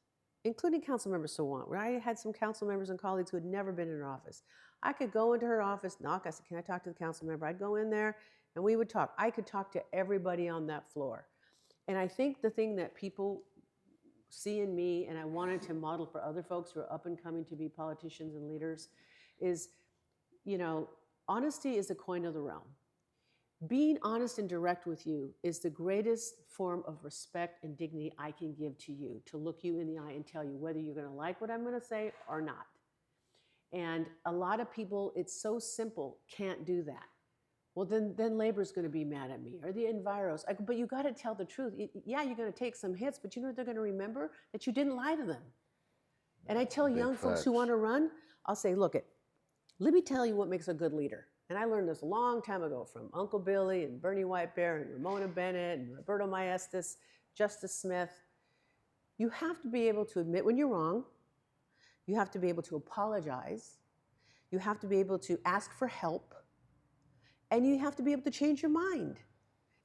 including Councilmember Sawant, where I had some council members and colleagues who had never been in her office. I could go into her office, knock, I said, can I talk to the council member? I'd go in there and we would talk. I could talk to everybody on that floor. And I think the thing that people see in me, and I wanted to model for other folks who are up and coming to be politicians and leaders, is, honesty is a coin of the realm. Being honest and direct with you is the greatest form of respect and dignity I can give to you, to look you in the eye and tell you whether you're going to like what I'm going to say or not. And a lot of people, it's so simple, can't do that. Well, then labor's going to be mad at me, or the enviros. But you got to tell the truth. Yeah, you're going to take some hits, but you know what they're going to remember? That you didn't lie to them. And I tell young folks who want to run, I'll say, look, let me tell you what makes a good leader. And I learned this a long time ago from Uncle Billy and Bernie White Bear and Ramona Bennett and Roberto Maestas, Justice Smith. You have to be able to admit when you're wrong. You have to be able to apologize. You have to be able to ask for help, and you have to be able to change your mind.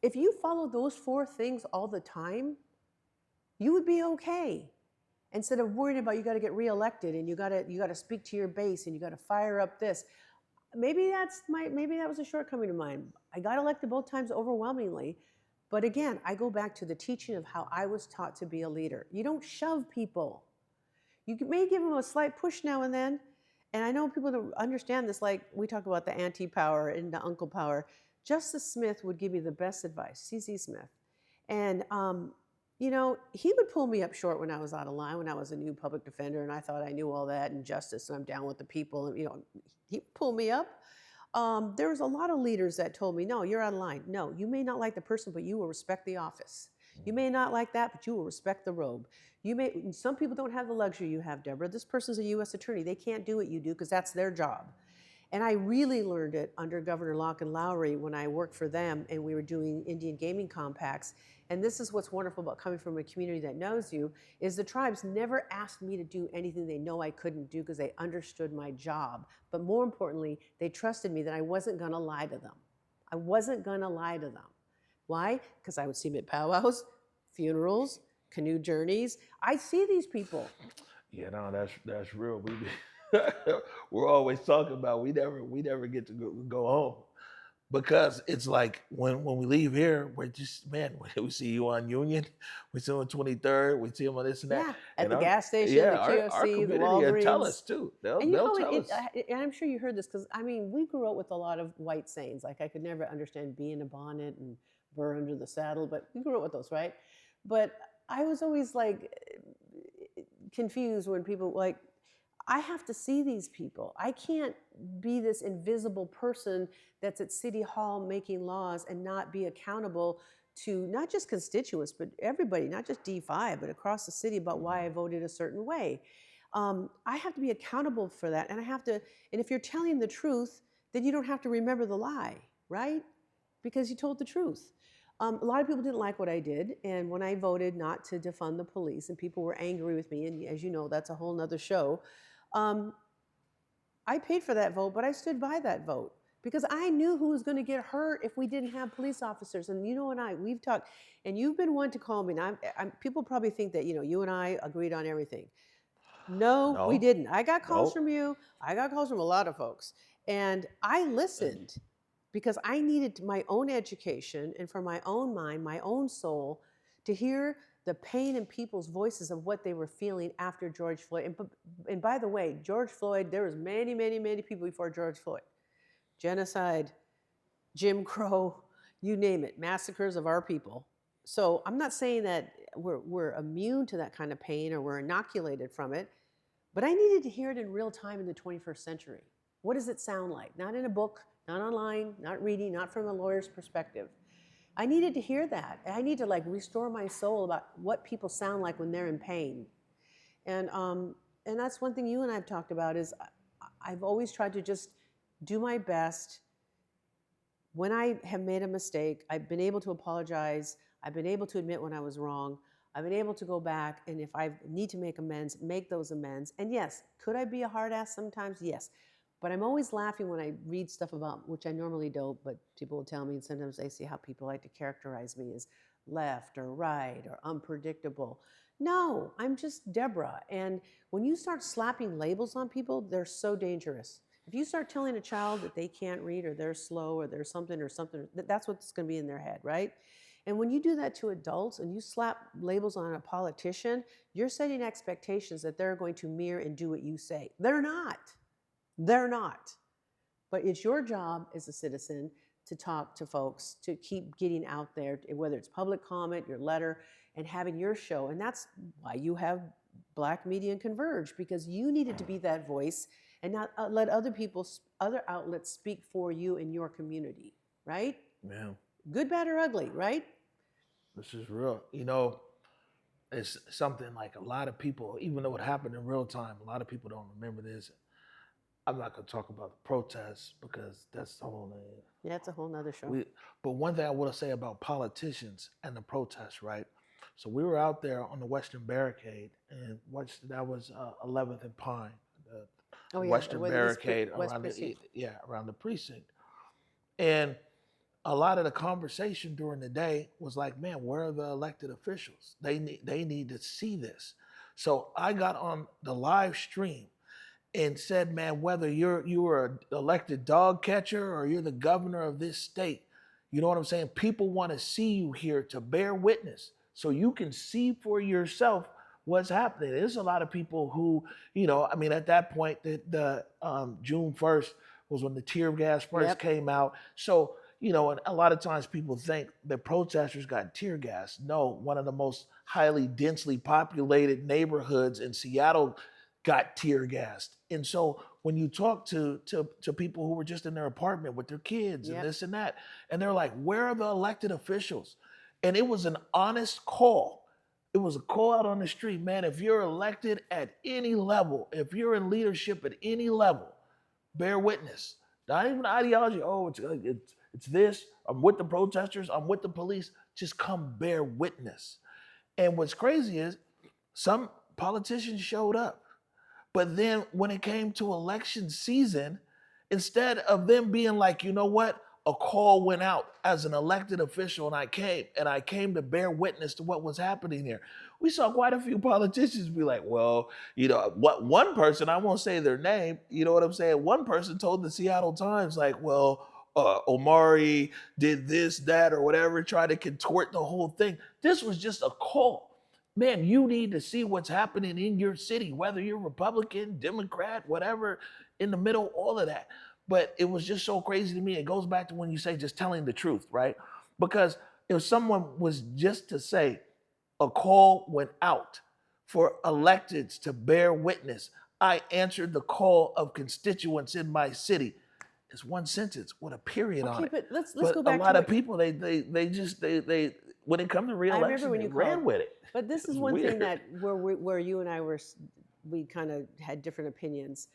If you follow those 4 things all the time, you would be okay. Instead of worrying about you got to get reelected and you got to speak to your base and you got to fire up this. Maybe that was a shortcoming of mine. I got elected both times overwhelmingly, but again, I go back to the teaching of how I was taught to be a leader. You don't shove people. You may give them a slight push now and then. And I know people don't understand this, like we talk about the auntie power and the uncle power. Justice Smith would give me the best advice, C.C. Smith. And, he would pull me up short when I was out of line, when I was a new public defender, and I thought I knew all that and justice, and I'm down with the people. And, he'd pull me up. There was a lot of leaders that told me, no, you're out of line. No, you may not like the person, but you will respect the office. You may not like that, but you will respect the robe. Some people don't have the luxury you have, Deborah. This person's a U.S. attorney. They can't do what you do because that's their job. And I really learned it under Governor Locke and Lowry when I worked for them and we were doing Indian gaming compacts. And this is what's wonderful about coming from a community that knows you, is the tribes never asked me to do anything they know I couldn't do because they understood my job. But more importantly, they trusted me that I wasn't gonna lie to them. I wasn't gonna lie to them. Why? Because I would see them at powwows, funerals, canoe journeys. I see these people. Yeah, no, that's real. We're always talking about we never get to go home, because it's like when we leave here, we're just, man, we see you on Union, we see you on 23rd, we see them on this and that. Yeah, at and the our, gas station, yeah, the KFC, our the community Walgreens. will tell us too. They'll tell us. And I'm sure you heard this because, we grew up with a lot of white sayings. Like I could never understand bee in a bonnet and burr under the saddle, but we grew up with those, right? But I was always like confused when people like, I have to see these people. I can't be this invisible person that's at City Hall making laws and not be accountable to not just constituents, but everybody, not just D5, but across the city about why I voted a certain way. I have to be accountable for that. And and if you're telling the truth, then you don't have to remember the lie, right? Because you told the truth. A lot of people didn't like what I did. And when I voted not to defund the police and people were angry with me, and as you know, that's a whole nother show. I paid for that vote, but I stood by that vote because I knew who was going to get hurt if we didn't have police officers. And we've talked, and you've been one to call me. And people probably think that, you and I agreed on everything. No, we didn't. I got calls from you. I got calls from a lot of folks. And I listened because I needed my own education and for my own mind, my own soul, to hear the pain in people's voices of what they were feeling after George Floyd. And by the way, George Floyd, there was many, many, many people before George Floyd. Genocide, Jim Crow, you name it, massacres of our people. So I'm not saying that we're immune to that kind of pain or we're inoculated from it, but I needed to hear it in real time in the 21st century. What does it sound like? Not in a book, not online, not reading, not from a lawyer's perspective. I needed to hear that. I need to restore my soul about what people sound like when they're in pain. And that's one thing you and I have talked about is I've always tried to just do my best. When I have made a mistake, I've been able to apologize. I've been able to admit when I was wrong. I've been able to go back, and if I need to make amends, make those amends. And yes, could I be a hard ass sometimes? Yes. But I'm always laughing when I read stuff about, which I normally don't, but people will tell me, and sometimes I see how people like to characterize me as left or right or unpredictable. No, I'm just Deborah. And when you start slapping labels on people, they're so dangerous. If you start telling a child that they can't read or they're slow or there's something, that's what's going to be in their head, right? And when you do that to adults and you slap labels on a politician, you're setting expectations that they're going to mirror and do what you say. They're not. They're not. But it's your job as a citizen to talk to folks, to keep getting out there, whether it's public comment, your letter, and having your show. And that's why you have Black Media and Converge, because you needed to be that voice and not let other outlets speak for you in your community, right? Yeah. Good, bad, or ugly, right? This is real. It's something like a lot of people, even though it happened in real time, a lot of people don't remember this. I'm not going to talk about the protests because that's the whole thing. Yeah, it's a whole nother show. But one thing I want to say about politicians and the protests, right? So we were out there on the Western Barricade, and that was 11th and Pine, Oh yeah, Western West, barricade West around Precinct. around the precinct. And a lot of the conversation during the day was like, man, where are the elected officials? They need to see this. So I got on the live stream and said, man, whether you are an elected dog catcher or you're the governor of this state, you know what I'm saying? People want to see you here to bear witness so you can see for yourself what's happening. There's a lot of people who, I mean, at that point, the June 1st was when the tear gas first Yep. came out. So, and a lot of times people think the protesters got tear gas. No, one of the most highly densely populated neighborhoods in Seattle got tear gassed. And so when you talk to people who were just in their apartment with their kids and Yep. this and that, and they're like, where are the elected officials? And it was an honest call. It was a call out on the street, man. If you're elected at any level, if you're in leadership at any level, bear witness. Not even ideology. Oh, it's this. I'm with the protesters. I'm with the police. Just come bear witness. And what's crazy is some politicians showed up. But then when it came to election season, instead of them being like, you know what, a call went out as an elected official and I came to bear witness to what was happening here. We saw quite a few politicians be like, well, what one person, I won't say their name, you know what I'm saying? One person told the Seattle Times like, well, Omari did this, that, or whatever, tried to contort the whole thing. This was just a call. Man, you need to see what's happening in your city, whether you're Republican, Democrat, whatever, in the middle, all of that. But it was just so crazy to me. It goes back to when you say just telling the truth, right? Because if someone was just to say a call went out for electeds to bear witness, I answered the call of constituents in my city. It's one sentence with a period on Okay, it. but let's But go a back lot to of people, they when it comes to I remember re-election, when they you ran called. with it. But this is It's one thing weird. that where you and I we kind of had different opinions,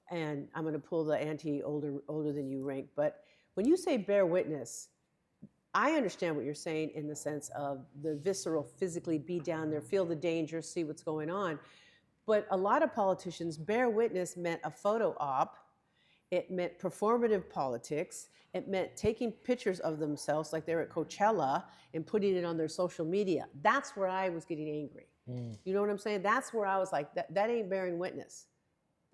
and I'm going to pull the older than you rank. But when you say bear witness, I understand what you're saying in the sense of the visceral, physically be down there, feel the danger, see what's going on. But a lot of politicians, bear witness meant a photo op. It meant performative politics. It meant taking pictures of themselves like they're at Coachella and putting it on their social media. That's where I was getting angry. You know what I'm saying? That's where I was like, that ain't bearing witness.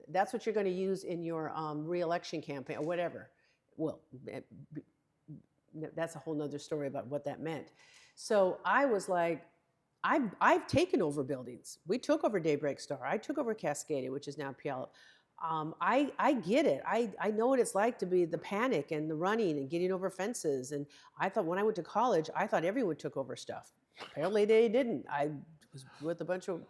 That's what you're going to use in your re-election campaign or whatever. Well, that's a whole nother story about what that meant. So I was like, I've taken over buildings. We took over Daybreak Star. I took over Cascadia, which is now Puyallup. I get it. I know what it's like to be the panic and the running and getting over fences. And I thought when I went to college, I thought everyone took over stuff. Apparently they didn't. I was with a bunch of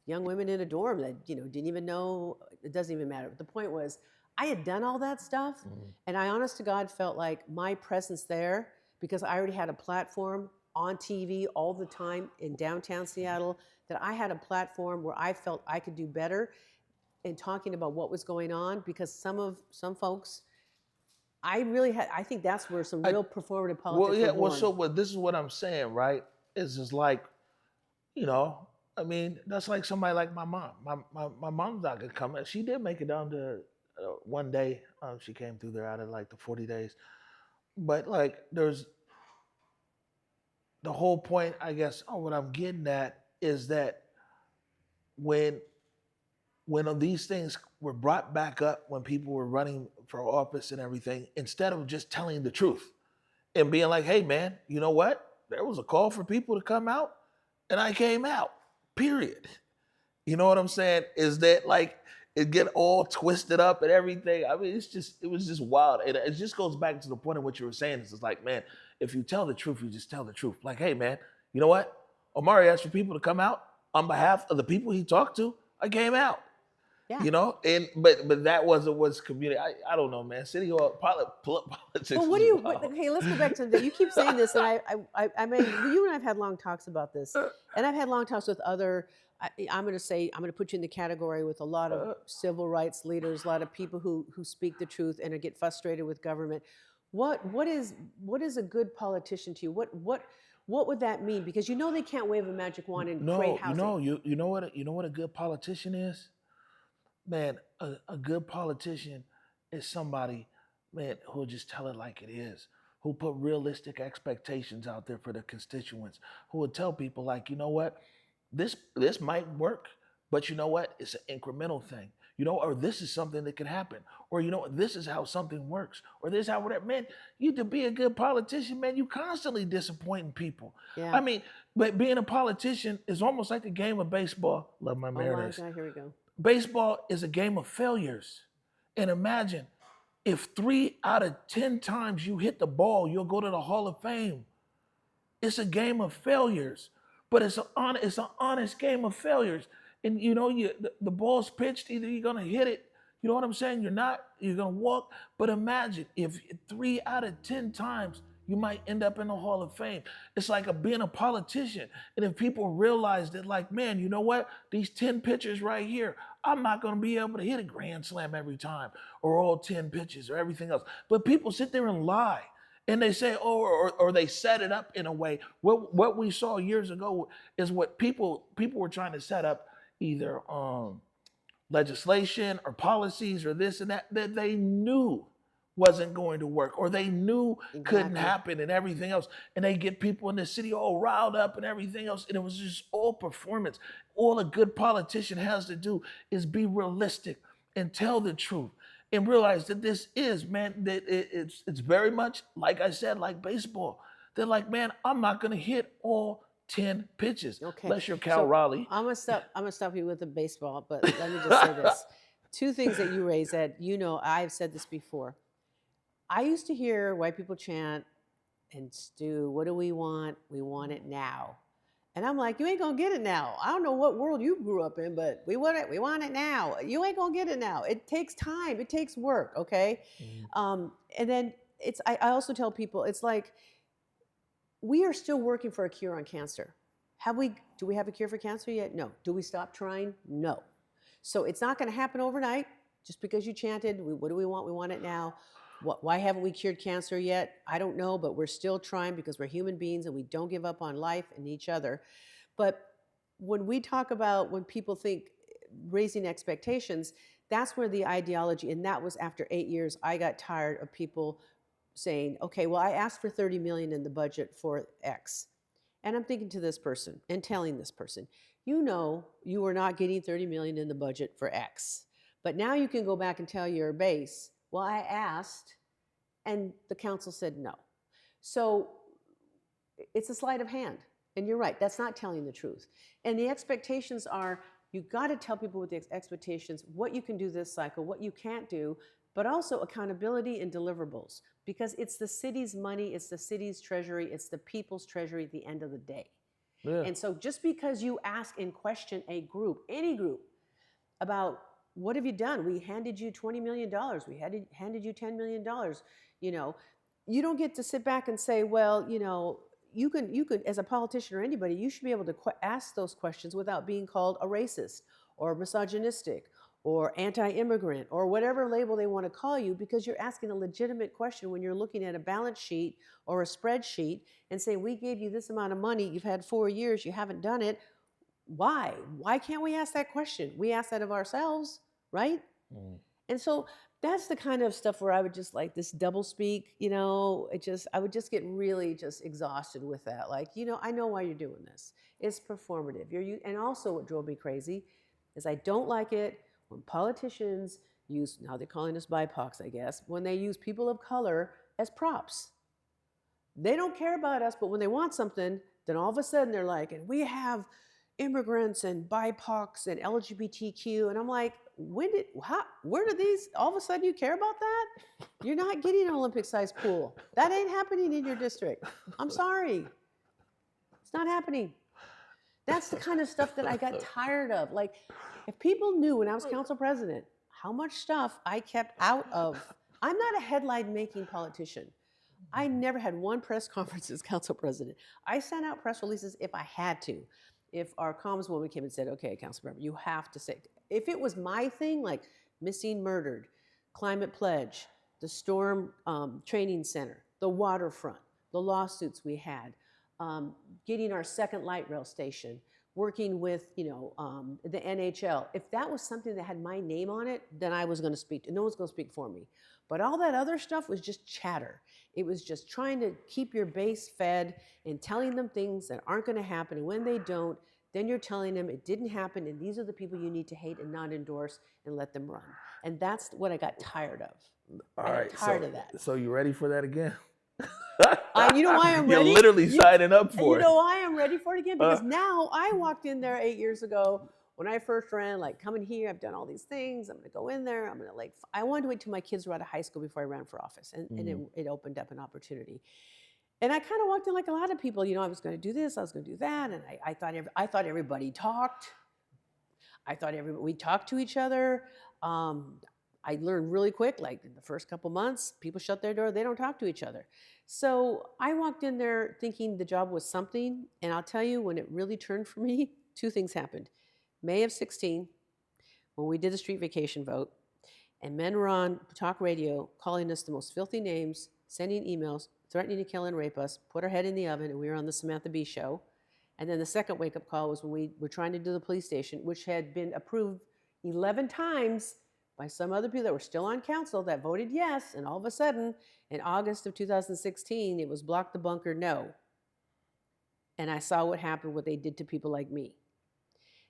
young women in a dorm that didn't even know. It doesn't even matter. But the point was, I had done all that stuff, and I honest to God felt like my presence there, because I already had a platform on TV all the time in downtown Seattle, that I had a platform where I felt I could do better in talking about what was going on, because some folks, I think that's where some real performative politics were born. So this is what I'm saying, right? It's just like, I mean, that's like somebody like my mom. My mom's not gonna come. She did make it down to one day. She came through there out of like the 40 days. But like, there's the whole point, I guess. What I'm getting at is that when these things were brought back up, when people were running for office and everything, instead of just telling the truth and being like, hey man, you know what? There was a call for people to come out and I came out, period. You know what I'm saying? Is that like, it get all twisted up and everything. I mean, it was just wild. And it just goes back to the point of what you were saying. It's just like, man, if you tell the truth, you just tell the truth. Like, hey man, you know what? Omari asked for people to come out on behalf of the people he talked to. I came out. Yeah. But that wasn't what's community. I don't know, man. City hall politics. Well, what do you? Okay, let's go back to that. You keep saying this, and I mean, you and I've had long talks about this, and I've had long talks with other. I'm going to put you in the category with a lot of civil rights leaders, a lot of people who speak the truth and get frustrated with government. What is a good politician to you? What would that mean? Because they can't wave a magic wand and create housing. You know what a good politician is? man, a good politician is somebody, man, who'll just tell it like it is, who put realistic expectations out there for the constituents, who will tell people like, you know what, this might work, but you know what, it's an incremental thing. You know, or this is something that can happen, or you know, what, this is how something works, or this is how whatever. Man, you to be a good politician, man, you constantly disappointing people. Yeah. I mean, but being a politician is almost like a game of baseball. Love my Oh my Mariners. God, here we go. Baseball is a game of failures. And imagine if 3 out of 10 times you hit the ball, you'll go to the Hall of Fame. It's a game of failures, but it's an honest game of failures. And you know, the ball's pitched, either you're gonna hit it, you know what I'm saying? You're gonna walk. But imagine if 3 out of 10 times you might end up in the Hall of Fame. It's like being a politician. And if people realize that, like, man, you know what? These 10 pitchers right here, I'm not gonna be able to hit a grand slam every time, or all 10 pitches or everything else. But people sit there and lie. And they say, oh, or they set it up in a way. What we saw years ago is what people were trying to set up, either legislation or policies or this and that they knew wasn't going to work, or they knew couldn't Exactly. happen, and everything else. And they get people in the city all riled up and everything else. And it was just all performance. All a good politician has to do is be realistic and tell the truth, and realize that this is, man, that it's very much, like I said, like baseball. They're like, man, I'm not gonna hit all 10 pitches Okay. unless you're Cal So Raleigh. I'm gonna stop you with the baseball, but let me just say this. Two things that you raised that, you know, I've said this before. I used to hear white people chant, and Stu, what do we want? We want it now. And I'm like, you ain't gonna get it now. I don't know what world you grew up in, but we want it. We want it now. You ain't gonna get it now. It takes time. It takes work. Okay. And then I also tell people, it's like we are still working for a cure on cancer. Do we have a cure for cancer yet? No. Do we stop trying? No. So it's not going to happen overnight. Just because you chanted, what do we want? We want it now. Why haven't we cured cancer yet? I don't know, but we're still trying because we're human beings and we don't give up on life and each other. But when we talk about, when people think raising expectations, that's where the ideology, and that was after 8 years, I got tired of people saying, okay, well, I asked for 30 million in the budget for X. And I'm thinking to this person and telling this person, you know, you are not getting 30 million in the budget for X. But now you can go back and tell your base, well, I asked, and the council said no. So it's a sleight of hand. And you're right, that's not telling the truth. And the expectations are, you've got to tell people with the expectations what you can do this cycle, what you can't do, but also accountability and deliverables. Because it's the city's money, it's the city's treasury, it's the people's treasury at the end of the day. Yeah. And so just because you ask and question a group, any group, about what have you done? We handed you $20 million. We handed you $10 million. You know, you don't get to sit back and say, well, you know, you can, as a politician or anybody, you should be able to ask those questions without being called a racist or misogynistic or anti-immigrant or whatever label they want to call you, because you're asking a legitimate question when you're looking at a balance sheet or a spreadsheet and saying, we gave you this amount of money, you've had 4 years, you haven't done it. Why? Why can't we ask that question? We ask that of ourselves, right? And so that's the kind of stuff where I would just like this double speak, you know, I would just get really just exhausted with that. Like, you know, I know why you're doing this. It's performative. And also what drove me crazy is I don't like it when politicians use, now they're calling us BIPOCs, I guess, when they use people of color as props. They don't care about us, but when they want something, then all of a sudden they're like, and we have immigrants and BIPOCs and LGBTQ. And I'm like, where did these, all of a sudden you care about that? You're not getting an Olympic-sized pool. That ain't happening in your district. I'm sorry. It's not happening. That's the kind of stuff that I got tired of. Like, if people knew when I was council president how much stuff I kept out of, I'm not a headline-making politician. I never had one press conference as council president. I sent out press releases if I had to. If our comms woman came and said, okay, council member, you have to say, if it was my thing, like missing murdered, climate pledge, the storm training center, the waterfront, the lawsuits we had, getting our second light rail station, working with, the NHL. If that was something that had my name on it, then I was going to speak. No one's going to speak for me. But all that other stuff was just chatter. It was just trying to keep your base fed and telling them things that aren't going to happen. And when they don't, then you're telling them it didn't happen, and these are the people you need to hate and not endorse and let them run. And that's what I got tired of. All I right, got tired of that. So you ready for that again? You know why I'm You're ready? literally signing up for You it. know why I'm ready for it again? Because now I walked in there 8 years ago when I first ran, like, coming here, I've done all these things. I'm going to go in there. I'm going to, I wanted to wait till my kids were out of high school before I ran for office. And it opened up an opportunity. And I kind of walked in like a lot of people, I was going to do this, I was going to do that. And I thought everybody talked. We talked to each other. I learned really quick, like in the first couple months, people shut their door, they don't talk to each other. So I walked in there thinking the job was something. And I'll tell you, when it really turned for me, two things happened. May of 16, when we did the street vacation vote, and men were on talk radio calling us the most filthy names, sending emails, threatening to kill and rape us, put our head in the oven, and we were on the Samantha Bee show. And then the second wake-up call was when we were trying to do the police station, which had been approved 11 times by some other people that were still on council that voted yes, and all of a sudden, in August of 2016, it was block the bunker, no. And I saw what happened, what they did to people like me.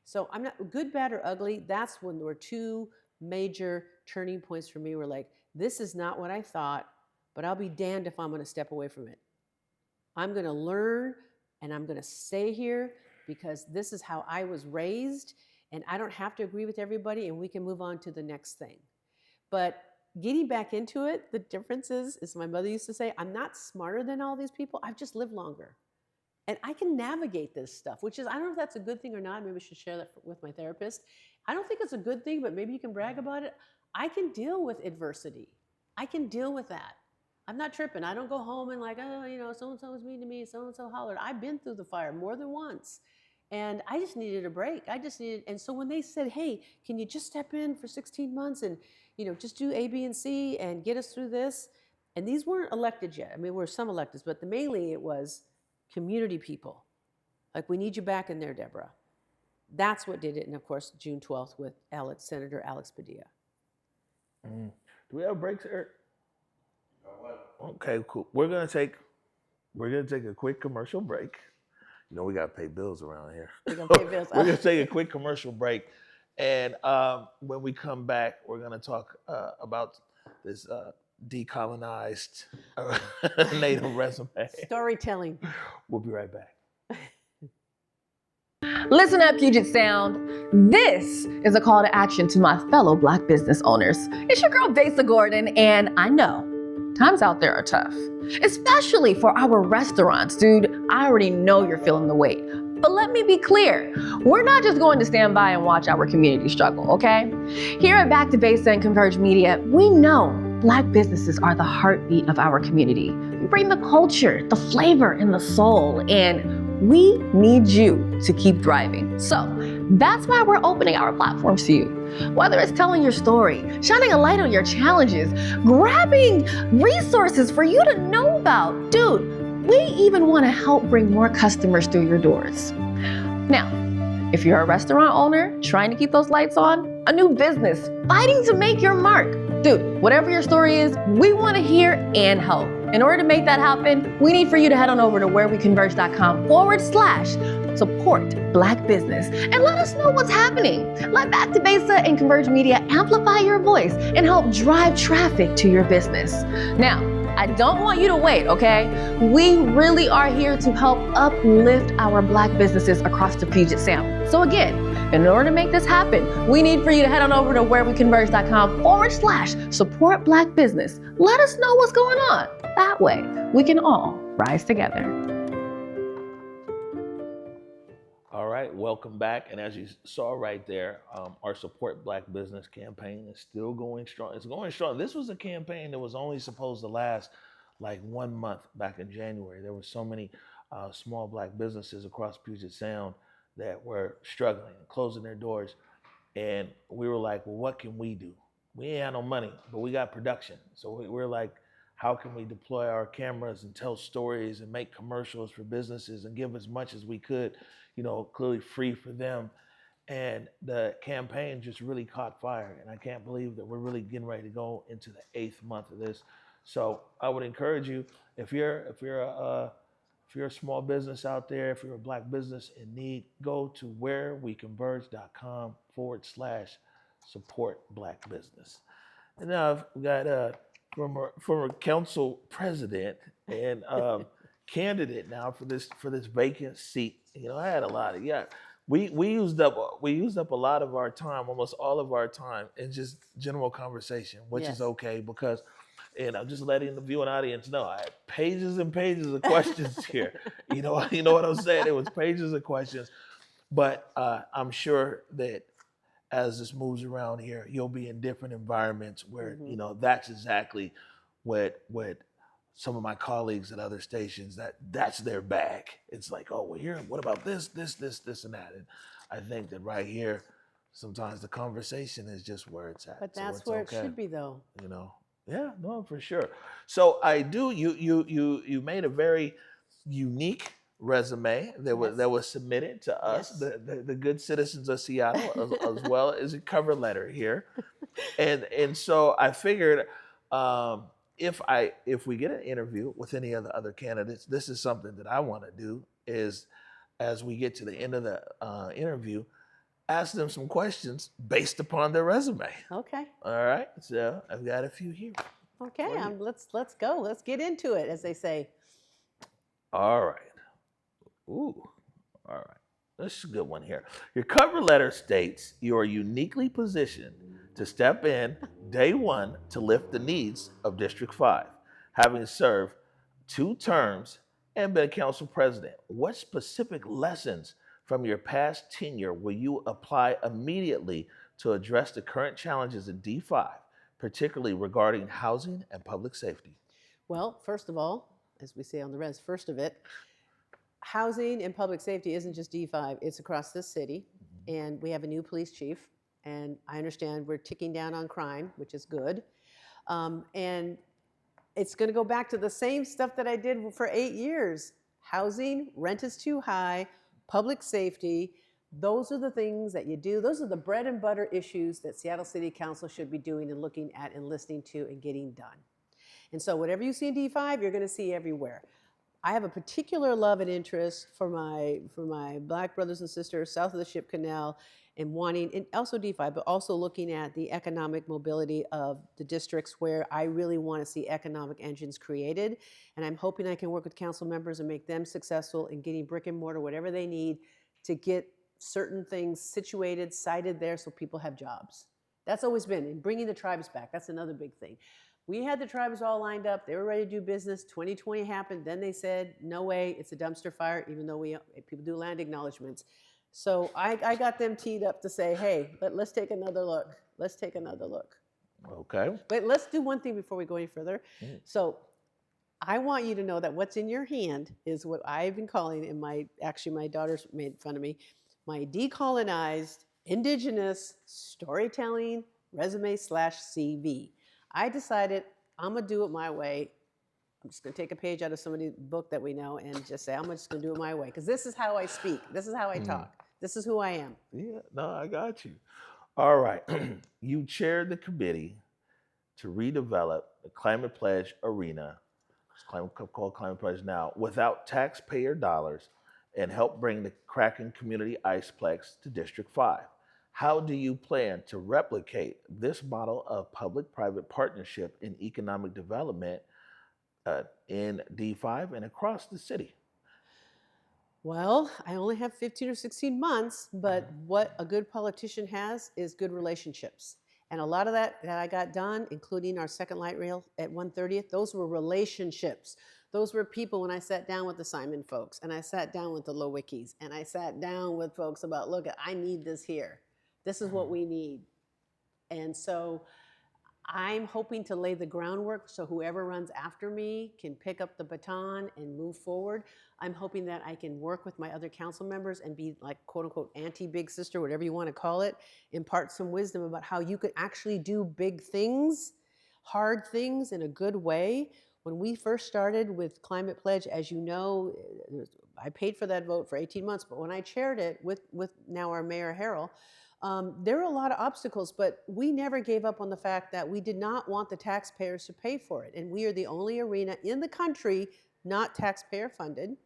So I'm not, good, bad, or ugly, that's when there were two major turning points for me. Were like, this is not what I thought, but I'll be damned if I'm going to step away from it. I'm going to learn, and I'm going to stay here because this is how I was raised, and I don't have to agree with everybody, and we can move on to the next thing. But getting back into it, the difference is, as my mother used to say, I'm not smarter than all these people. I've just lived longer. And I can navigate this stuff, which is, I don't know if that's a good thing or not. Maybe I should share that with my therapist. I don't think it's a good thing, but maybe you can brag about it. I can deal with adversity. I can deal with that. I'm not tripping. I don't go home and like, so-and-so was mean to me, so-and-so hollered. I've been through the fire more than once. And I just needed a break. And so when they said, hey, can you just step in for 16 months and, just do A, B, and C and get us through this? And these weren't elected yet. I mean, there were some electeds, but mainly it was community people. Like, we need you back in there, Debora. That's what did it. And of course, June 12th with Senator Alex Padilla. Do we have breaks, Eric? Okay, cool. We're gonna take a quick commercial break. We gotta pay bills around here. We're gonna take a quick commercial break, and when we come back, we're gonna talk about this decolonized Native resume. Storytelling. We'll be right back. Listen up, Puget Sound. This is a call to action to my fellow Black business owners. It's your girl, Vasa Gordon, and I know times out there are tough, especially for our restaurants. Dude, I already know you're feeling the weight. But let me be clear, we're not just going to stand by and watch our community struggle, okay? Here at Back to Vasa and Converge Media, we know Black businesses are the heartbeat of our community. We bring the culture, the flavor, and the soul, and we need you to keep thriving. So that's why we're opening our platforms to you. Whether it's telling your story, shining a light on your challenges, grabbing resources for you to know about. Dude, we even want to help bring more customers through your doors. Now, if you're a restaurant owner trying to keep those lights on, a new business, fighting to make your mark, dude, whatever your story is, we want to hear and help. In order to make that happen, we need for you to head on over to whereweconverge.com/support Black business and let us know what's happening. Let Back to Vasa and Converge Media amplify your voice and help drive traffic to your business. Now, I don't want you to wait, okay? We really are here to help uplift our Black businesses across the Puget Sound. So again, in order to make this happen, we need for you to head on over to whereweconverge.com/support Black business. Let us know what's going on. That way, we can all rise together. All right, welcome back. And as you saw right there, our Support Black Business campaign is still going strong. It's going strong. This was a campaign that was only supposed to last like 1 month back in January. There were so many small Black businesses across Puget Sound that were struggling and closing their doors. And we were like, well, what can we do? We ain't had no money, but we got production. So we're like, how can we deploy our cameras and tell stories and make commercials for businesses and give as much as we could, clearly free for them. And the campaign just really caught fire. And I can't believe that we're really getting ready to go into the 8th month of this. So I would encourage you, if you're a small business out there, if you're a Black business in need, go to whereweconverge.com/support Black business. And now I've got former council president and candidate now for this vacant seat. I had a lot of We used up a lot of our time, almost all of our time, in just general conversation, which is Yes. okay because, just letting the viewing audience know, I had pages and pages of questions here. You know what I'm saying? It was pages of questions, but I'm sure that as this moves around here, you'll be in different environments where that's exactly what some of my colleagues at other stations that's their bag. It's like, oh, well, here, what about this, and that? And I think that right here, sometimes the conversation is just where it's at. But So that's it's where okay. it should be, though. Yeah, no, for sure. So I do. You made a very unique resume that was submitted to us, Yes. the good citizens of Seattle, as well as a cover letter here, and so I figured if we get an interview with any of the other candidates, this is something that I want to do is as we get to the end of the interview, ask them some questions based upon their resume. Okay. All right, so I've got a few here. Okay. Let's go. Let's get into it, as they say. All right. Ooh. All right. This is a good one here. Your cover letter states you are uniquely positioned to step in day one to lift the needs of District 5, having served 2 terms and been council president. What specific lessons from your past tenure will you apply immediately to address the current challenges in D5, particularly regarding housing and public safety? Well, first of all, as we say on the res, first of it, housing and public safety isn't just D5, it's across this city. And we have a new police chief. And I understand we're ticking down on crime, which is good. And it's going to go back to the same stuff that I did for 8 years. Housing, rent is too high, public safety. Those are the things that you do. Those are the bread and butter issues that Seattle City Council should be doing and looking at and listening to and getting done. And so whatever you see in D5, you're going to see everywhere. I have a particular love and interest for my Black brothers and sisters south of the Ship Canal and wanting, and also D5, but also looking at the economic mobility of the districts where I really want to see economic engines created. And I'm hoping I can work with council members and make them successful in getting brick and mortar, whatever they need to get certain things situated, sited there so people have jobs. That's always been, and bringing the tribes back, that's another big thing. We had the tribes all lined up. They were ready to do business. 2020 happened. Then they said, no way, it's a dumpster fire, even though people do land acknowledgements. So I got them teed up to say, hey, let's take another look. Let's take another look. Okay. But let's do one thing before we go any further. So I want you to know that what's in your hand is what I've been calling, and my daughters made fun of me, my decolonized, indigenous storytelling resume/CV. I decided I'm going to do it my way. I'm just going to take a page out of somebody's book that we know and just say, I'm just going to do it my way. Because this is how I speak. This is how I talk. This is who I am. Yeah, no, I got you. All right. You chaired the committee to redevelop the Climate Pledge Arena, it's called Climate Pledge now, without taxpayer dollars and help bring the Kraken Community Iceplex to District 5. How do you plan to replicate this model of public-private partnership in economic development in D5 and across the city? Well, I only have 15 or 16 months, but what a good politician has is good relationships. And a lot of that I got done, including our second light rail at 130th, those were relationships. Those were people when I sat down with the Simon folks, and I sat down with the Lowickis, and I sat down with folks about, look, I need this here. This is what we need. And so I'm hoping to lay the groundwork so whoever runs after me can pick up the baton and move forward. I'm hoping that I can work with my other council members and be like, quote unquote, anti-big sister, whatever you want to call it, impart some wisdom about how you could actually do big things, hard things in a good way When we first started with Climate Pledge, as you know, I paid for that vote for 18 months, but when I chaired it with now our Mayor Harrell, there were a lot of obstacles, but we never gave up on the fact that we did not want the taxpayers to pay for it. And we are the only arena in the country not taxpayer funded.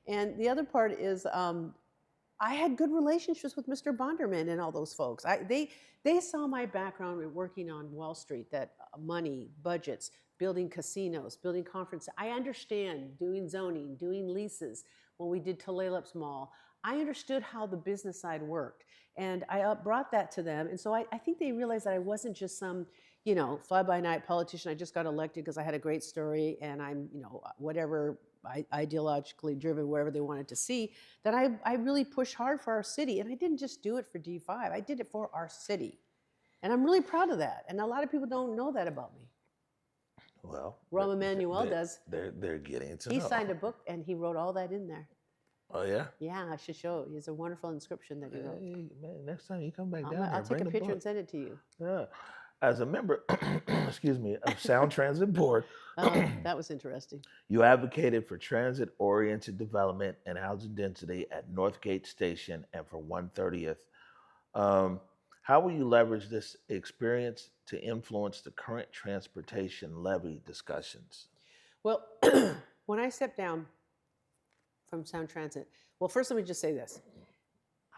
And the other part is I had good relationships with Mr. Bonderman and all those folks. They saw my background in working on Wall Street, that money, budgets, building casinos, building conferences. I understand doing zoning, doing leases. When we did Tulalip's Mall, I understood how the business side worked. And I brought that to them. And so I think they realized that I wasn't just some, fly-by-night politician. I just got elected because I had a great story and I'm, whatever, ideologically driven, wherever they wanted to see, that I really pushed hard for our city. And I didn't just do it for D5, I did it for our city. And I'm really proud of that. And a lot of people don't know that about me. Well, Rahm Emanuel does. They're getting to He know. signed a book and he wrote all that in there. Oh yeah. Yeah, I should show it. It's a wonderful inscription that he wrote. Hey, man, next time you come back down I'll here, take bring a the picture book. and send it to you. Yeah. As a member, excuse me, of Sound Transit Board, That was interesting. you advocated for transit-oriented development and housing density at Northgate Station and for 130th. How will you leverage this experience to influence the current transportation levy discussions? Well, when I stepped down from Sound Transit, well, first let me just say this.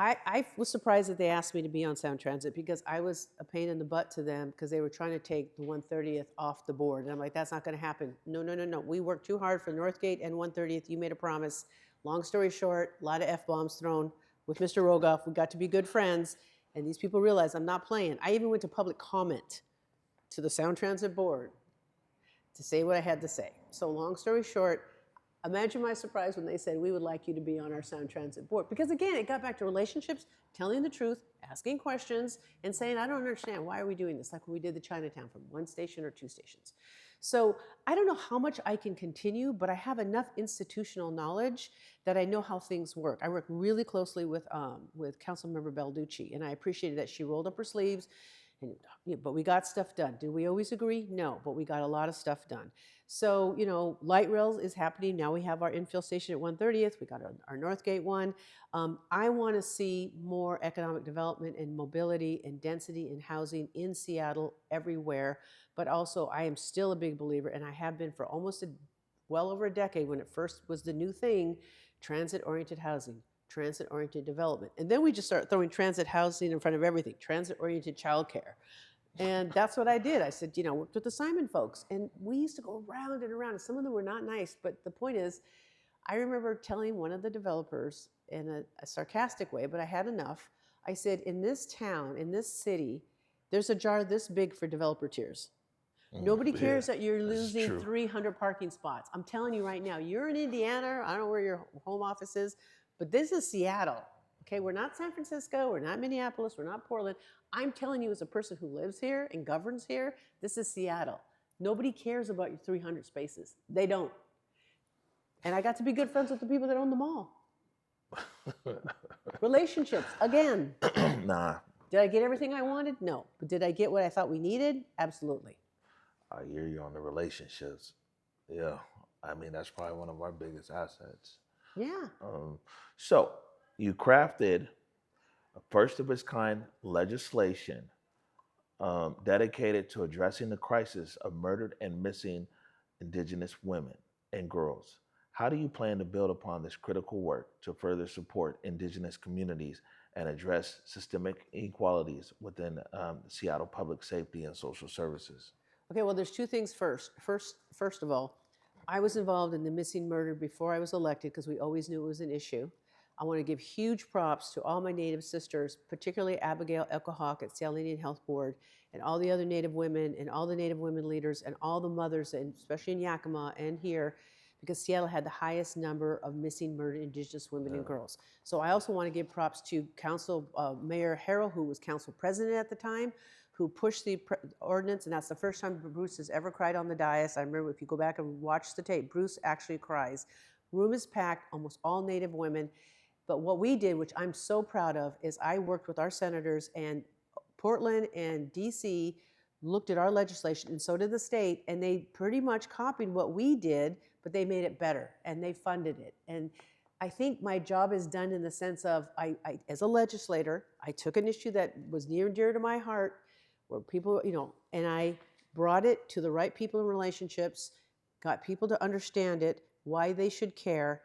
I was surprised that they asked me to be on Sound Transit because I was a pain in the butt to them because they were trying to take the 130th off the board. And I'm like, that's not going to happen. No. We worked too hard for Northgate and 130th. You made a promise. Long story short, a lot of F-bombs thrown with Mr. Rogoff. We got to be good friends. And these people realized I'm not playing. I even went to public comment to the Sound Transit Board to say what I had to say. So long story short, imagine my surprise when they said, we would like you to be on our Sound Transit Board. Because again, it got back to relationships, telling the truth, asking questions, and saying, I don't understand, why are we doing this? Like when we did the Chinatown from 1 station or 2 stations. So I don't know how much I can continue, but I have enough institutional knowledge that I know how things work. I work really closely with Councilmember Balducci, and I appreciated that she rolled up her sleeves. But we got stuff done. Did we always agree? No, but we got a lot of stuff done. So, light rails is happening. Now we have our infill station at 130th. We got our Northgate one. I want to see more economic development and mobility and density in housing in Seattle everywhere. But also, I am still a big believer, and I have been for well over a decade when it first was the new thing, transit-oriented housing. Transit-oriented development. And then we just start throwing transit housing in front of everything, transit-oriented childcare. And that's what I did. I said, worked with the Simon folks. And we used to go around and around. And some of them were not nice. But the point is, I remember telling one of the developers in a sarcastic way, but I had enough. I said, in this town, in this city, there's a jar this big for developer tears. Nobody cares that you're losing 300 parking spots. I'm telling you right now, you're in Indiana. I don't know where your home office is. But this is Seattle, okay? We're not San Francisco, we're not Minneapolis, we're not Portland. I'm telling you as a person who lives here and governs here, this is Seattle. Nobody cares about your 300 spaces. They don't. And I got to be good friends with the people that own the mall. Relationships, again. Nah. Did I get everything I wanted? No. But did I get what I thought we needed? Absolutely. I hear you on the relationships. Yeah. I mean, that's probably one of our biggest assets. Yeah. So you crafted a first of its kind legislation dedicated to addressing the crisis of murdered and missing Indigenous women and girls. How do you plan to build upon this critical work to further support Indigenous communities and address systemic inequalities within Seattle public safety and social services? Okay, well, there's 2 things first. First of all, I was involved in the missing murder before I was elected because we always knew it was an issue. I want to give huge props to all my Native sisters, particularly Abigail Echohawk at Seattle Indian Health Board, and all the other Native women and all the Native women leaders and all the mothers, and especially in Yakima and here, because Seattle had the highest number of missing murdered Indigenous women and girls. So I also want to give props to Mayor Harrell, who was council president at the time, who pushed the ordinance, and that's the first time Bruce has ever cried on the dais. I remember if you go back and watch the tape, Bruce actually cries. Room is packed, almost all Native women. But what we did, which I'm so proud of, is I worked with our senators and Portland and DC looked at our legislation, and so did the state, and they pretty much copied what we did, but they made it better, and they funded it. And I think my job is done in the sense of, as a legislator, I took an issue that was near and dear to my heart, where people, and I brought it to the right people in relationships, got people to understand it, why they should care,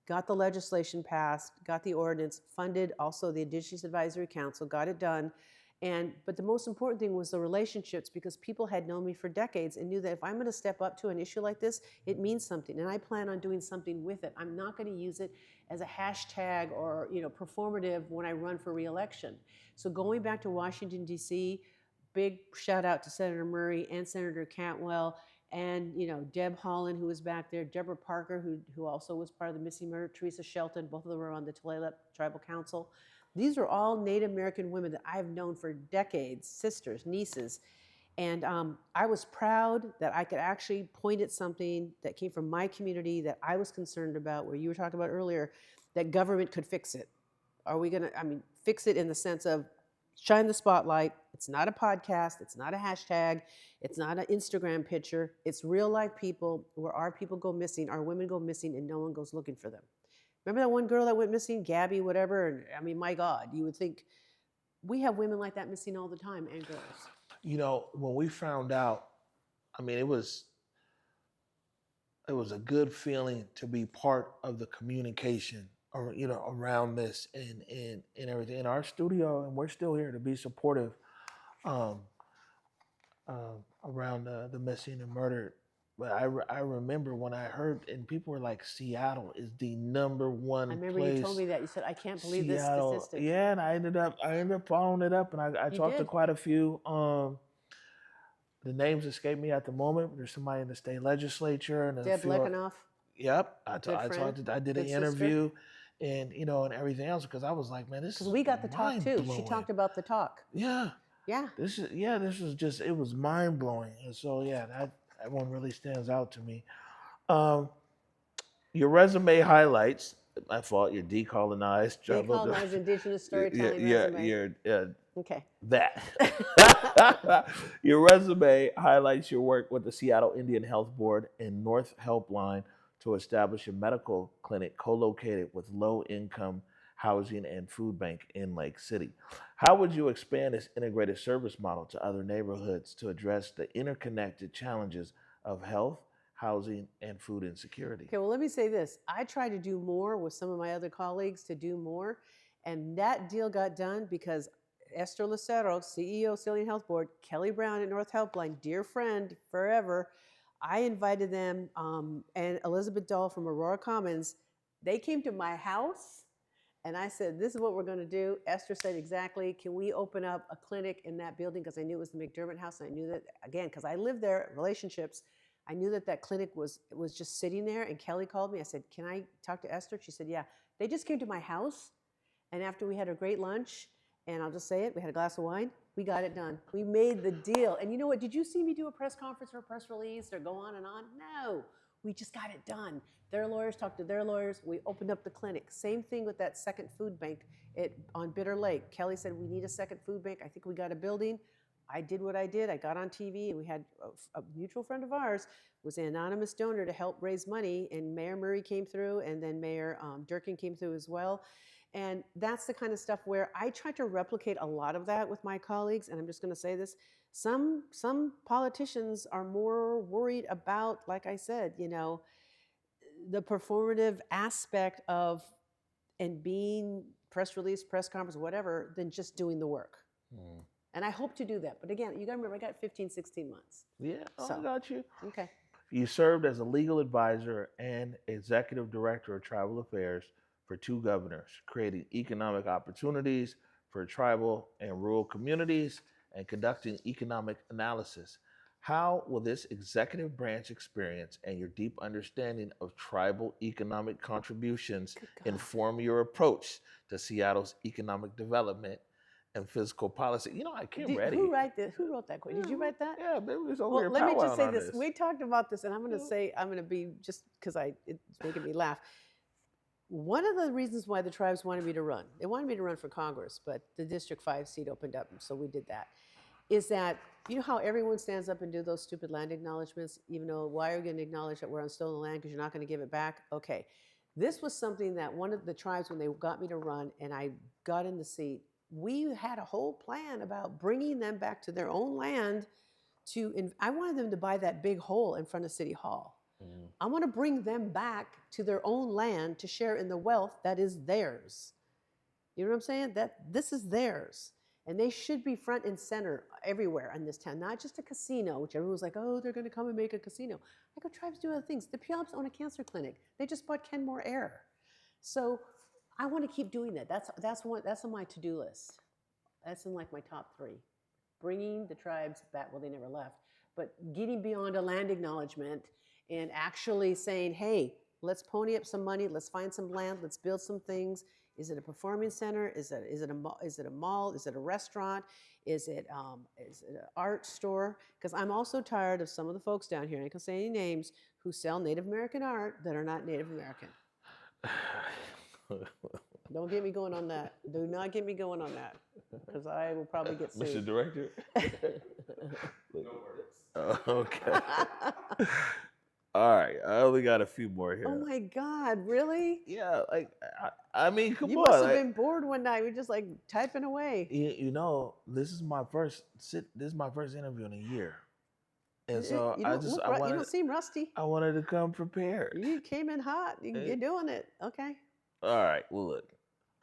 got the legislation passed, got the ordinance, funded also the Indigenous Advisory Council, got it done. But the most important thing was the relationships, because people had known me for decades and knew that if I'm going to step up to an issue like this, it means something, and I plan on doing something with it. I'm not going to use it as a hashtag or performative when I run for re-election. So going back to Washington, D.C., big shout out to Senator Murray and Senator Cantwell, and Deb Holland, who was back there, Deborah Parker, who also was part of the missing murder, Teresa Shelton, both of them were on the Tulalip Tribal Council. These are all Native American women that I've known for decades, sisters, nieces. And I was proud that I could actually point at something that came from my community that I was concerned about, where you were talking about earlier, that government could fix it. Are we gonna, fix it in the sense of shine the spotlight? It's not a podcast, it's not a hashtag, it's not an Instagram picture, it's real life people where our people go missing, our women go missing, and no one goes looking for them. Remember that one girl that went missing, Gabby, whatever? And my God, you would think we have women like that missing all the time, and girls. When we found out, it was a good feeling to be part of the communication, or around this and everything in our studio, and we're still here to be supportive around the missing and murdered. But I remember when I heard, and people were like, Seattle is the number one place. I remember you told me that. You said, I can't believe Seattle, this statistic. Yeah, and I ended up following it up, and I talked to quite a few. The names escape me at the moment, but there's somebody in the state legislature. And Deb Lekanoff. Yep. I did an interview, and and everything else, because I was like, man, this is, because we got the talk too. She talked about the talk. Yeah. Yeah. This was just, it was mind blowing. And so that one really stands out to me. Your resume highlights, my fault, your decolonized Indigenous storytelling resume. Okay. Your resume highlights your work with the Seattle Indian Health Board and North Helpline to establish a medical clinic co-located with low-income housing and food bank in Lake City. How would you expand this integrated service model to other neighborhoods to address the interconnected challenges of health, housing, and food insecurity? Okay, well, let me say this. I tried to do more with some of my other colleagues to do more, and that deal got done because Esther Lucero, CEO of Seattle Health Board, Kelly Brown at North Helpline, dear friend forever, I invited them, and Elizabeth Dahl from Aurora Commons. They came to my house, and I said, this is what we're going to do. Esther said, exactly. Can we open up a clinic in that building? Because I knew it was the McDermott house, and I knew that, again, because I lived there, relationships, I knew that clinic was just sitting there. And Kelly called me. I said, can I talk to Esther? She said, yeah. They just came to my house, and after we had a great lunch, and I'll just say it, we had a glass of wine, we got it done. We made the deal. And you know what? Did you see me do a press conference or a press release or go on and on? No, we just got it done. Their lawyers talked to their lawyers. We opened up the clinic. Same thing with that second food bank on Bitter Lake. Kelly said, we need a second food bank. I think we got a building. I did what I did. I got on TV, and we had a mutual friend of ours was an anonymous donor to help raise money, and Mayor Murray came through, and then Mayor Durkin came through as well. And that's the kind of stuff where I try to replicate a lot of that with my colleagues. And I'm just going to say this. Some politicians are more worried about, like I said, the performative aspect of and being press release, press conference, whatever, than just doing the work. Mm. And I hope to do that. But again, you got to remember, I got 15, 16 months. Yeah, I got you. Okay. You served as a legal advisor and executive director of tribal affairs for 2 governors, creating economic opportunities for tribal and rural communities and conducting economic analysis. How will this executive branch experience and your deep understanding of tribal economic contributions inform your approach to Seattle's economic development and fiscal policy? I can't ready. Who wrote that quote? Did you write that? Yeah, it was over here. Let me just say this. We talked about this, and I'm going to be, just because it's making me laugh. One of the reasons why the tribes wanted me to run, they wanted me to run for Congress, but the District 5 seat opened up, and so we did that. is that, you know how everyone stands up and do those stupid land acknowledgements, even though, why are we going to acknowledge that we're on stolen land because you're not going to give it back? Okay. This was something that one of the tribes, when they got me to run and I got in the seat, we had a whole plan about bringing them back to their own land I wanted them to buy that big hole in front of City Hall. I want to bring them back to their own land to share in the wealth that is theirs. You know what I'm saying? That this is theirs. And they should be front and center everywhere in this town, not just a casino, which everyone's like, oh, they're going to come and make a casino. I go, tribes do other things. The Puyallups own a cancer clinic. They just bought Kenmore Air. So I want to keep doing that. That's on my to-do list. That's in like my top 3. Bringing the tribes back, well, they never left, but getting beyond a land acknowledgement and actually saying, hey, let's pony up some money, let's find some land, let's build some things. Is it a performing center? Is it a mall? Is it a restaurant? Is it an art store? Because I'm also tired of some of the folks down here, and I can say any names, who sell Native American art that are not Native American. Don't get me going on that. Do not get me going on that, because I will probably get sued. Mr. Director? Okay. All right. I only got a few more here. Oh my God, really? Yeah, like, I mean, come You on. must have been bored one night. We're just like typing away. You know, this is my first interview in a year. And so You I you don't seem rusty. I wanted to come prepared. You came in hot. You're doing it. Okay. All right. Well, look,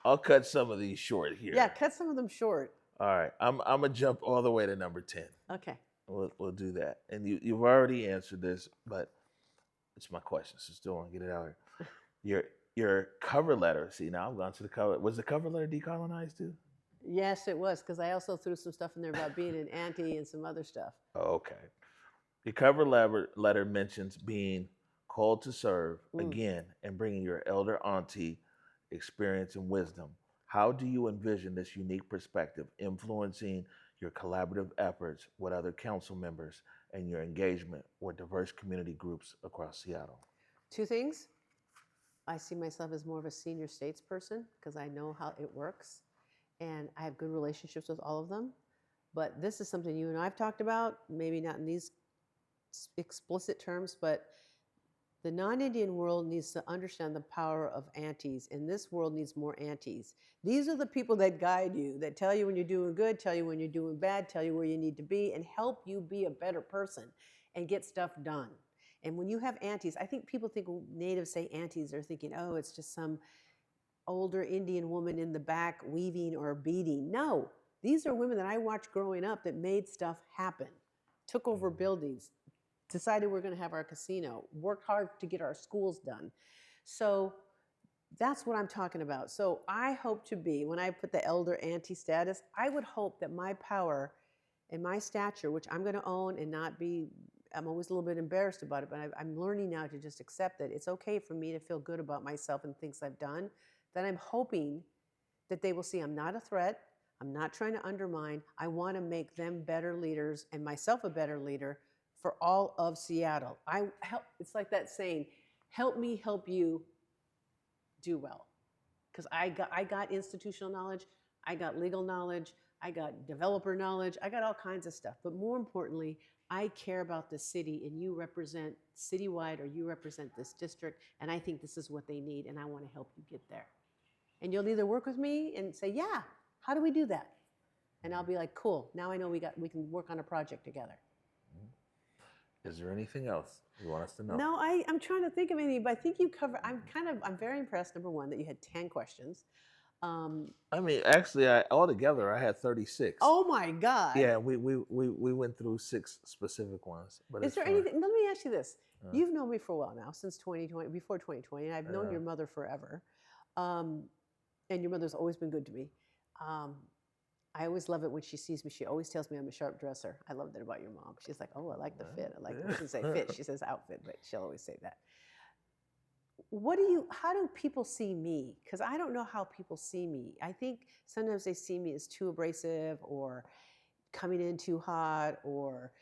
I'll cut some of these short here. Yeah, cut some of them short. All right. I'm gonna jump all the way to number 10. Okay. We'll do that. And you've already answered this, but it's my question, so still want to get it out here. Your cover letter. See, now I'm going to the cover. Was the cover letter decolonized too? Yes, it was, because I also threw some stuff in there about being an auntie and some other stuff. Okay. Your cover letter mentions being called to serve again and bringing your elder auntie experience and wisdom. How do you envision this unique perspective influencing your collaborative efforts with other council members and your engagement with diverse community groups across Seattle? 2 things. I see myself as more of a senior statesperson because I know how it works, and I have good relationships with all of them. But this is something you and I have talked about, maybe not in these explicit terms, but the non-Indian world needs to understand the power of aunties, and this world needs more aunties. These are the people that guide you, that tell you when you're doing good, tell you when you're doing bad, tell you where you need to be, and help you be a better person and get stuff done. And when you have aunties, I think people think when natives say aunties, they're thinking, oh, it's just some older Indian woman in the back weaving or beading. No, these are women that I watched growing up that made stuff happen, took over buildings, decided we're going to have our casino, worked hard to get our schools done. So that's what I'm talking about. So I hope to be, when I put the elder auntie status, I would hope that my power and my stature, which I'm going to own and not be, I'm always a little bit embarrassed about it, but I'm learning now to just accept that it's okay for me to feel good about myself and things I've done, that I'm hoping that they will see I'm not a threat, I'm not trying to undermine, I want to make them better leaders and myself a better leader for all of Seattle. It's like that saying, help me help you do well. Because I got institutional knowledge, I got legal knowledge, I got developer knowledge, I got all kinds of stuff. But more importantly, I care about the city, and you represent citywide, or you represent this district, and I think this is what they need, and I want to help you get there. And you'll either work with me and say, yeah, how do we do that? And I'll be like, cool, now I know we can work on a project together. Is there anything else you want us to know? No, I'm trying to think of anything, but I think you covered, I'm very impressed, number one, that you had 10 questions. I mean, actually, altogether I had 36. Oh my God. Yeah, we went through 6 specific ones. But Is there anything, let me ask you this. You've known me for a while now, since 2020, before 2020, and I've known your mother forever. And your mother's always been good to me. I always love it when she sees me. She always tells me I'm a sharp dresser. I love that about your mom. She's like, oh, I like the fit. I like, she doesn't say fit, she says outfit, but she'll always say that. How do people see me? Because I don't know how people see me. I think sometimes they see me as too abrasive or coming in too hot, or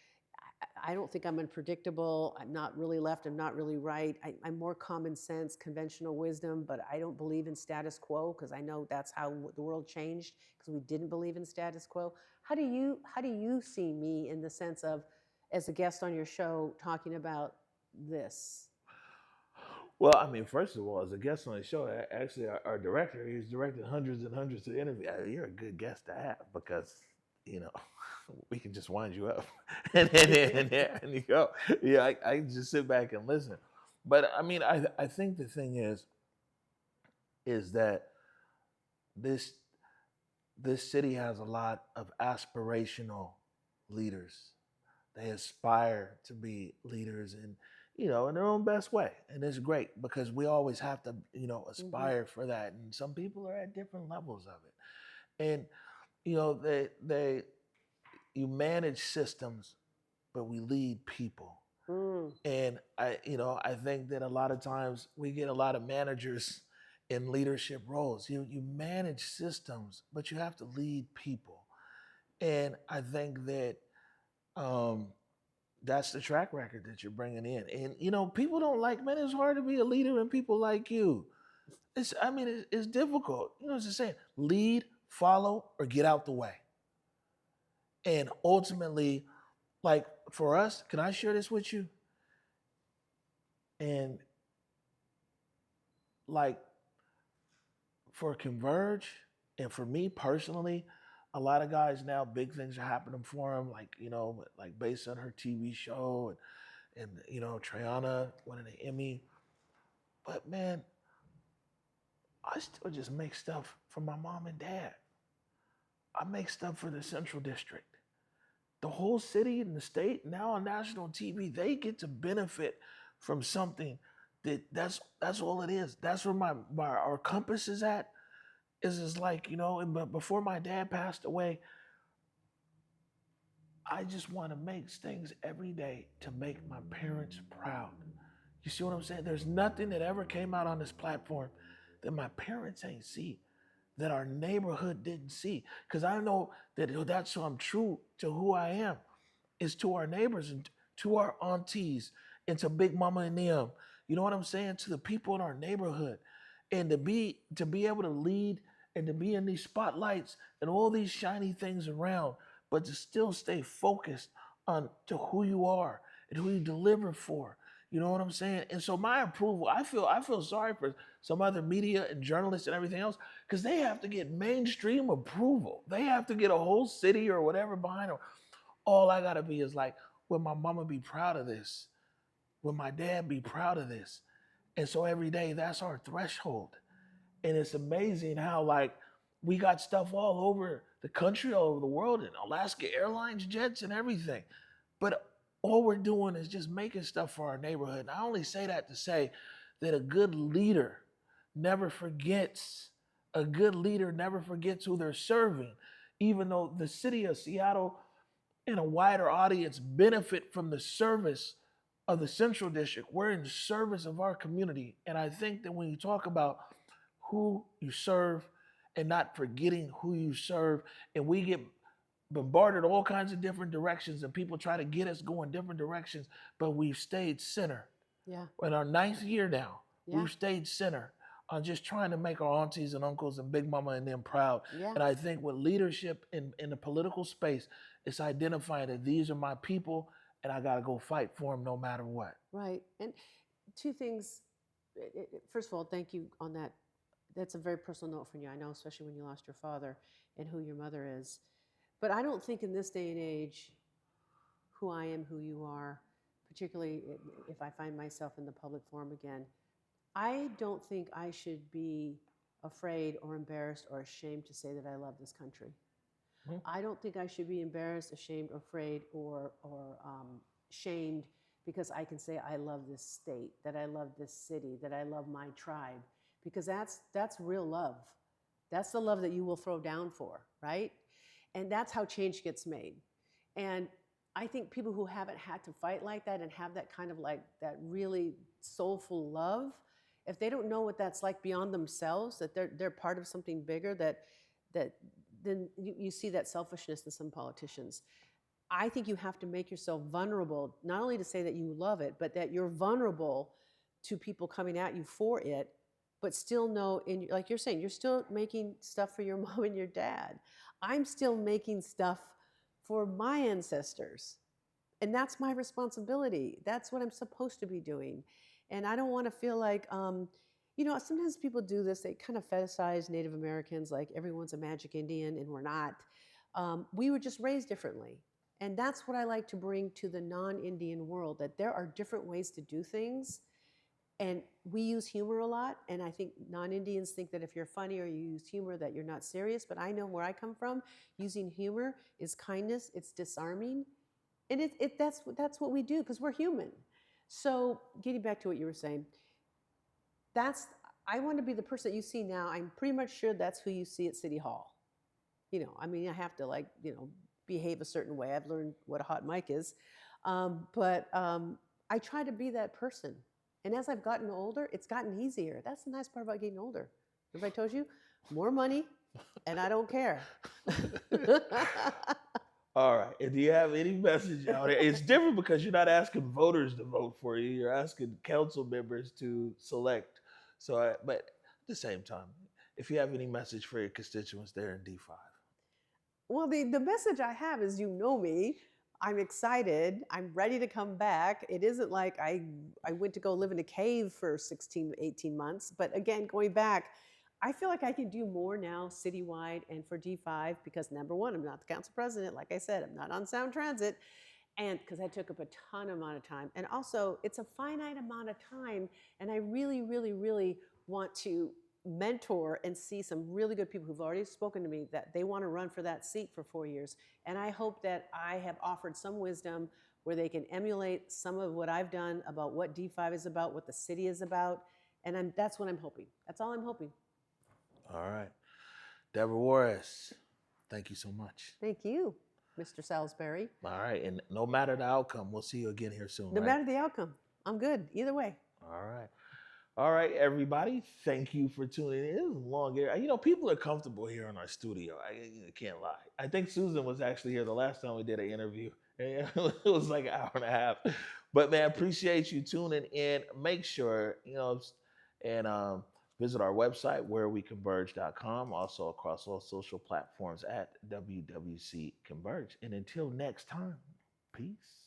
I don't think I'm unpredictable. I'm not really left. I'm not really right. I'm more common sense, conventional wisdom, but I don't believe in status quo because I know that's how the world changed because we didn't believe in status quo. How do you see me in the sense of, as a guest on your show, talking about this? Well, I mean, first of all, as a guest on the show, actually, our director, he's directed hundreds and hundreds of interviews. You're a good guest to have because, you know, we can just wind you up and you go. Yeah, I just sit back and listen. But I mean, I think the thing is that this this city has a lot of aspirational leaders. They aspire to be leaders and in their own best way. And it's great because we always have to, aspire for that. And some people are at different levels of it. And, they you manage systems, but we lead people. Mm, And I think that a lot of times we get a lot of managers in leadership roles. You manage systems, but you have to lead people. And I think that um, that's the track record that you're bringing in. And people don't like, man, it's hard to be a leader and people like you. It's difficult. It's the saying, lead, follow, or get out the way. And ultimately, like for us, can I share this with you? And like for Converge and for me personally, a lot of guys now, big things are happening for them, like based on her TV show and Triana winning an Emmy. But man, I still just make stuff for my mom and dad. I make stuff for the Central District. The whole city and the state now on national TV, they get to benefit from something that's all it is. That's where our compass is at. Is like, but before my dad passed away, I just want to make things every day to make my parents proud. You see what I'm saying? There's nothing that ever came out on this platform that my parents ain't see, that our neighborhood didn't see. Because I know that that's who I'm true to who I am, is to our neighbors and to our aunties and to Big Mama and them. You know what I'm saying? To the people in our neighborhood. And to be able to lead and to be in these spotlights and all these shiny things around, but to still stay focused on to who you are and who you deliver for. You know what I'm saying? And so my approval, I feel sorry for some other media and journalists and everything else because they have to get mainstream approval. They have to get a whole city or whatever behind them. All I gotta be is like, will my mama be proud of this? Will my dad be proud of this? And so every day, that's our threshold. And it's amazing how like we got stuff all over the country, all over the world, and Alaska Airlines jets and everything. But all we're doing is just making stuff for our neighborhood. And I only say that to say that a good leader never forgets. A good leader never forgets who they're serving. Even though the city of Seattle and a wider audience benefit from the service of the Central District, we're in service of our community. And I think that when you talk about who you serve and not forgetting who you serve, and we get bombarded all kinds of different directions and people try to get us going different directions, but we've stayed center. yeah, In our ninth year now, yeah, we've stayed center on just trying to make our aunties and uncles and Big Mama and them proud. yeah. And I think with leadership in the political space, it's identifying that these are my people and I got to go fight for them no matter what. Right. And two things. First of all, thank you on that. That's a very personal note from you. I know, especially when you lost your father and who your mother is. But I don't think in this day and age, who I am, who you are, particularly if I find myself in the public forum again, I don't think I should be afraid or embarrassed or ashamed to say that I love this country. Mhm. I don't think I should be embarrassed, ashamed, afraid, or shamed because I can say I love this state, that I love this city, that I love my tribe, because that's real love. That's the love that you will throw down for, right? And that's how change gets made. And I think people who haven't had to fight like that and have that kind of like that really soulful love, if they don't know what that's like beyond themselves, that they're part of something bigger, that then you see that selfishness in some politicians. I think you have to make yourself vulnerable, not only to say that you love it, but that you're vulnerable to people coming at you for it, but still know, like you're saying, you're still making stuff for your mom and your dad. I'm still making stuff for my ancestors. And that's my responsibility. That's what I'm supposed to be doing. And I don't want to feel like, sometimes people do this. They kind of fetishize Native Americans, like everyone's a magic Indian, and we're not. We were just raised differently. And that's what I like to bring to the non-Indian world, that there are different ways to do things. And we use humor a lot. And I think non-Indians think that if you're funny or you use humor, that you're not serious. But I know where I come from, using humor is kindness, it's disarming. And that's what we do, because we're human. So getting back to what you were saying, I want to be the person that you see now. I'm pretty much sure that's who you see at City Hall. I have to behave a certain way. I've learned what a hot mic is. But I try to be that person. And as I've gotten older, it's gotten easier. That's the nice part about getting older. Remember I told you? More money, and I don't care. All right. And do you have any message out there? It's different because you're not asking voters to vote for you. You're asking council members to select. So, but at the same time, if you have any message for your constituents there in D5. Well, the message I have is, me. I'm excited. I'm ready to come back. It isn't like I went to go live in a cave for 16, 18 months. But again, going back, I feel like I can do more now citywide and for D5 because, number one, I'm not the council president. Like I said, I'm not on Sound Transit, and because that took up a ton amount of time. And also, it's a finite amount of time, and I really, really, really want to mentor and see some really good people who've already spoken to me that they want to run for that seat for 4 years. And I hope that I have offered some wisdom where they can emulate some of what I've done about what D5 is about, what the city is about. And that's what I'm hoping. That's all I'm hoping. All right. Debora Juarez, thank you so much. Thank you, Mr. Salisbury. All right. And no matter the outcome, we'll see you again here soon. No matter the outcome, I'm good either way. All right. All right, everybody. Thank you for tuning in. It was a long year. People are comfortable here in our studio. I can't lie. I think Susan was actually here the last time we did an interview. It was like an hour and a half. But man, appreciate you tuning in. Make sure, and visit our website, whereweconverge.com. Also across all social platforms at WWC Converge. And until next time, peace.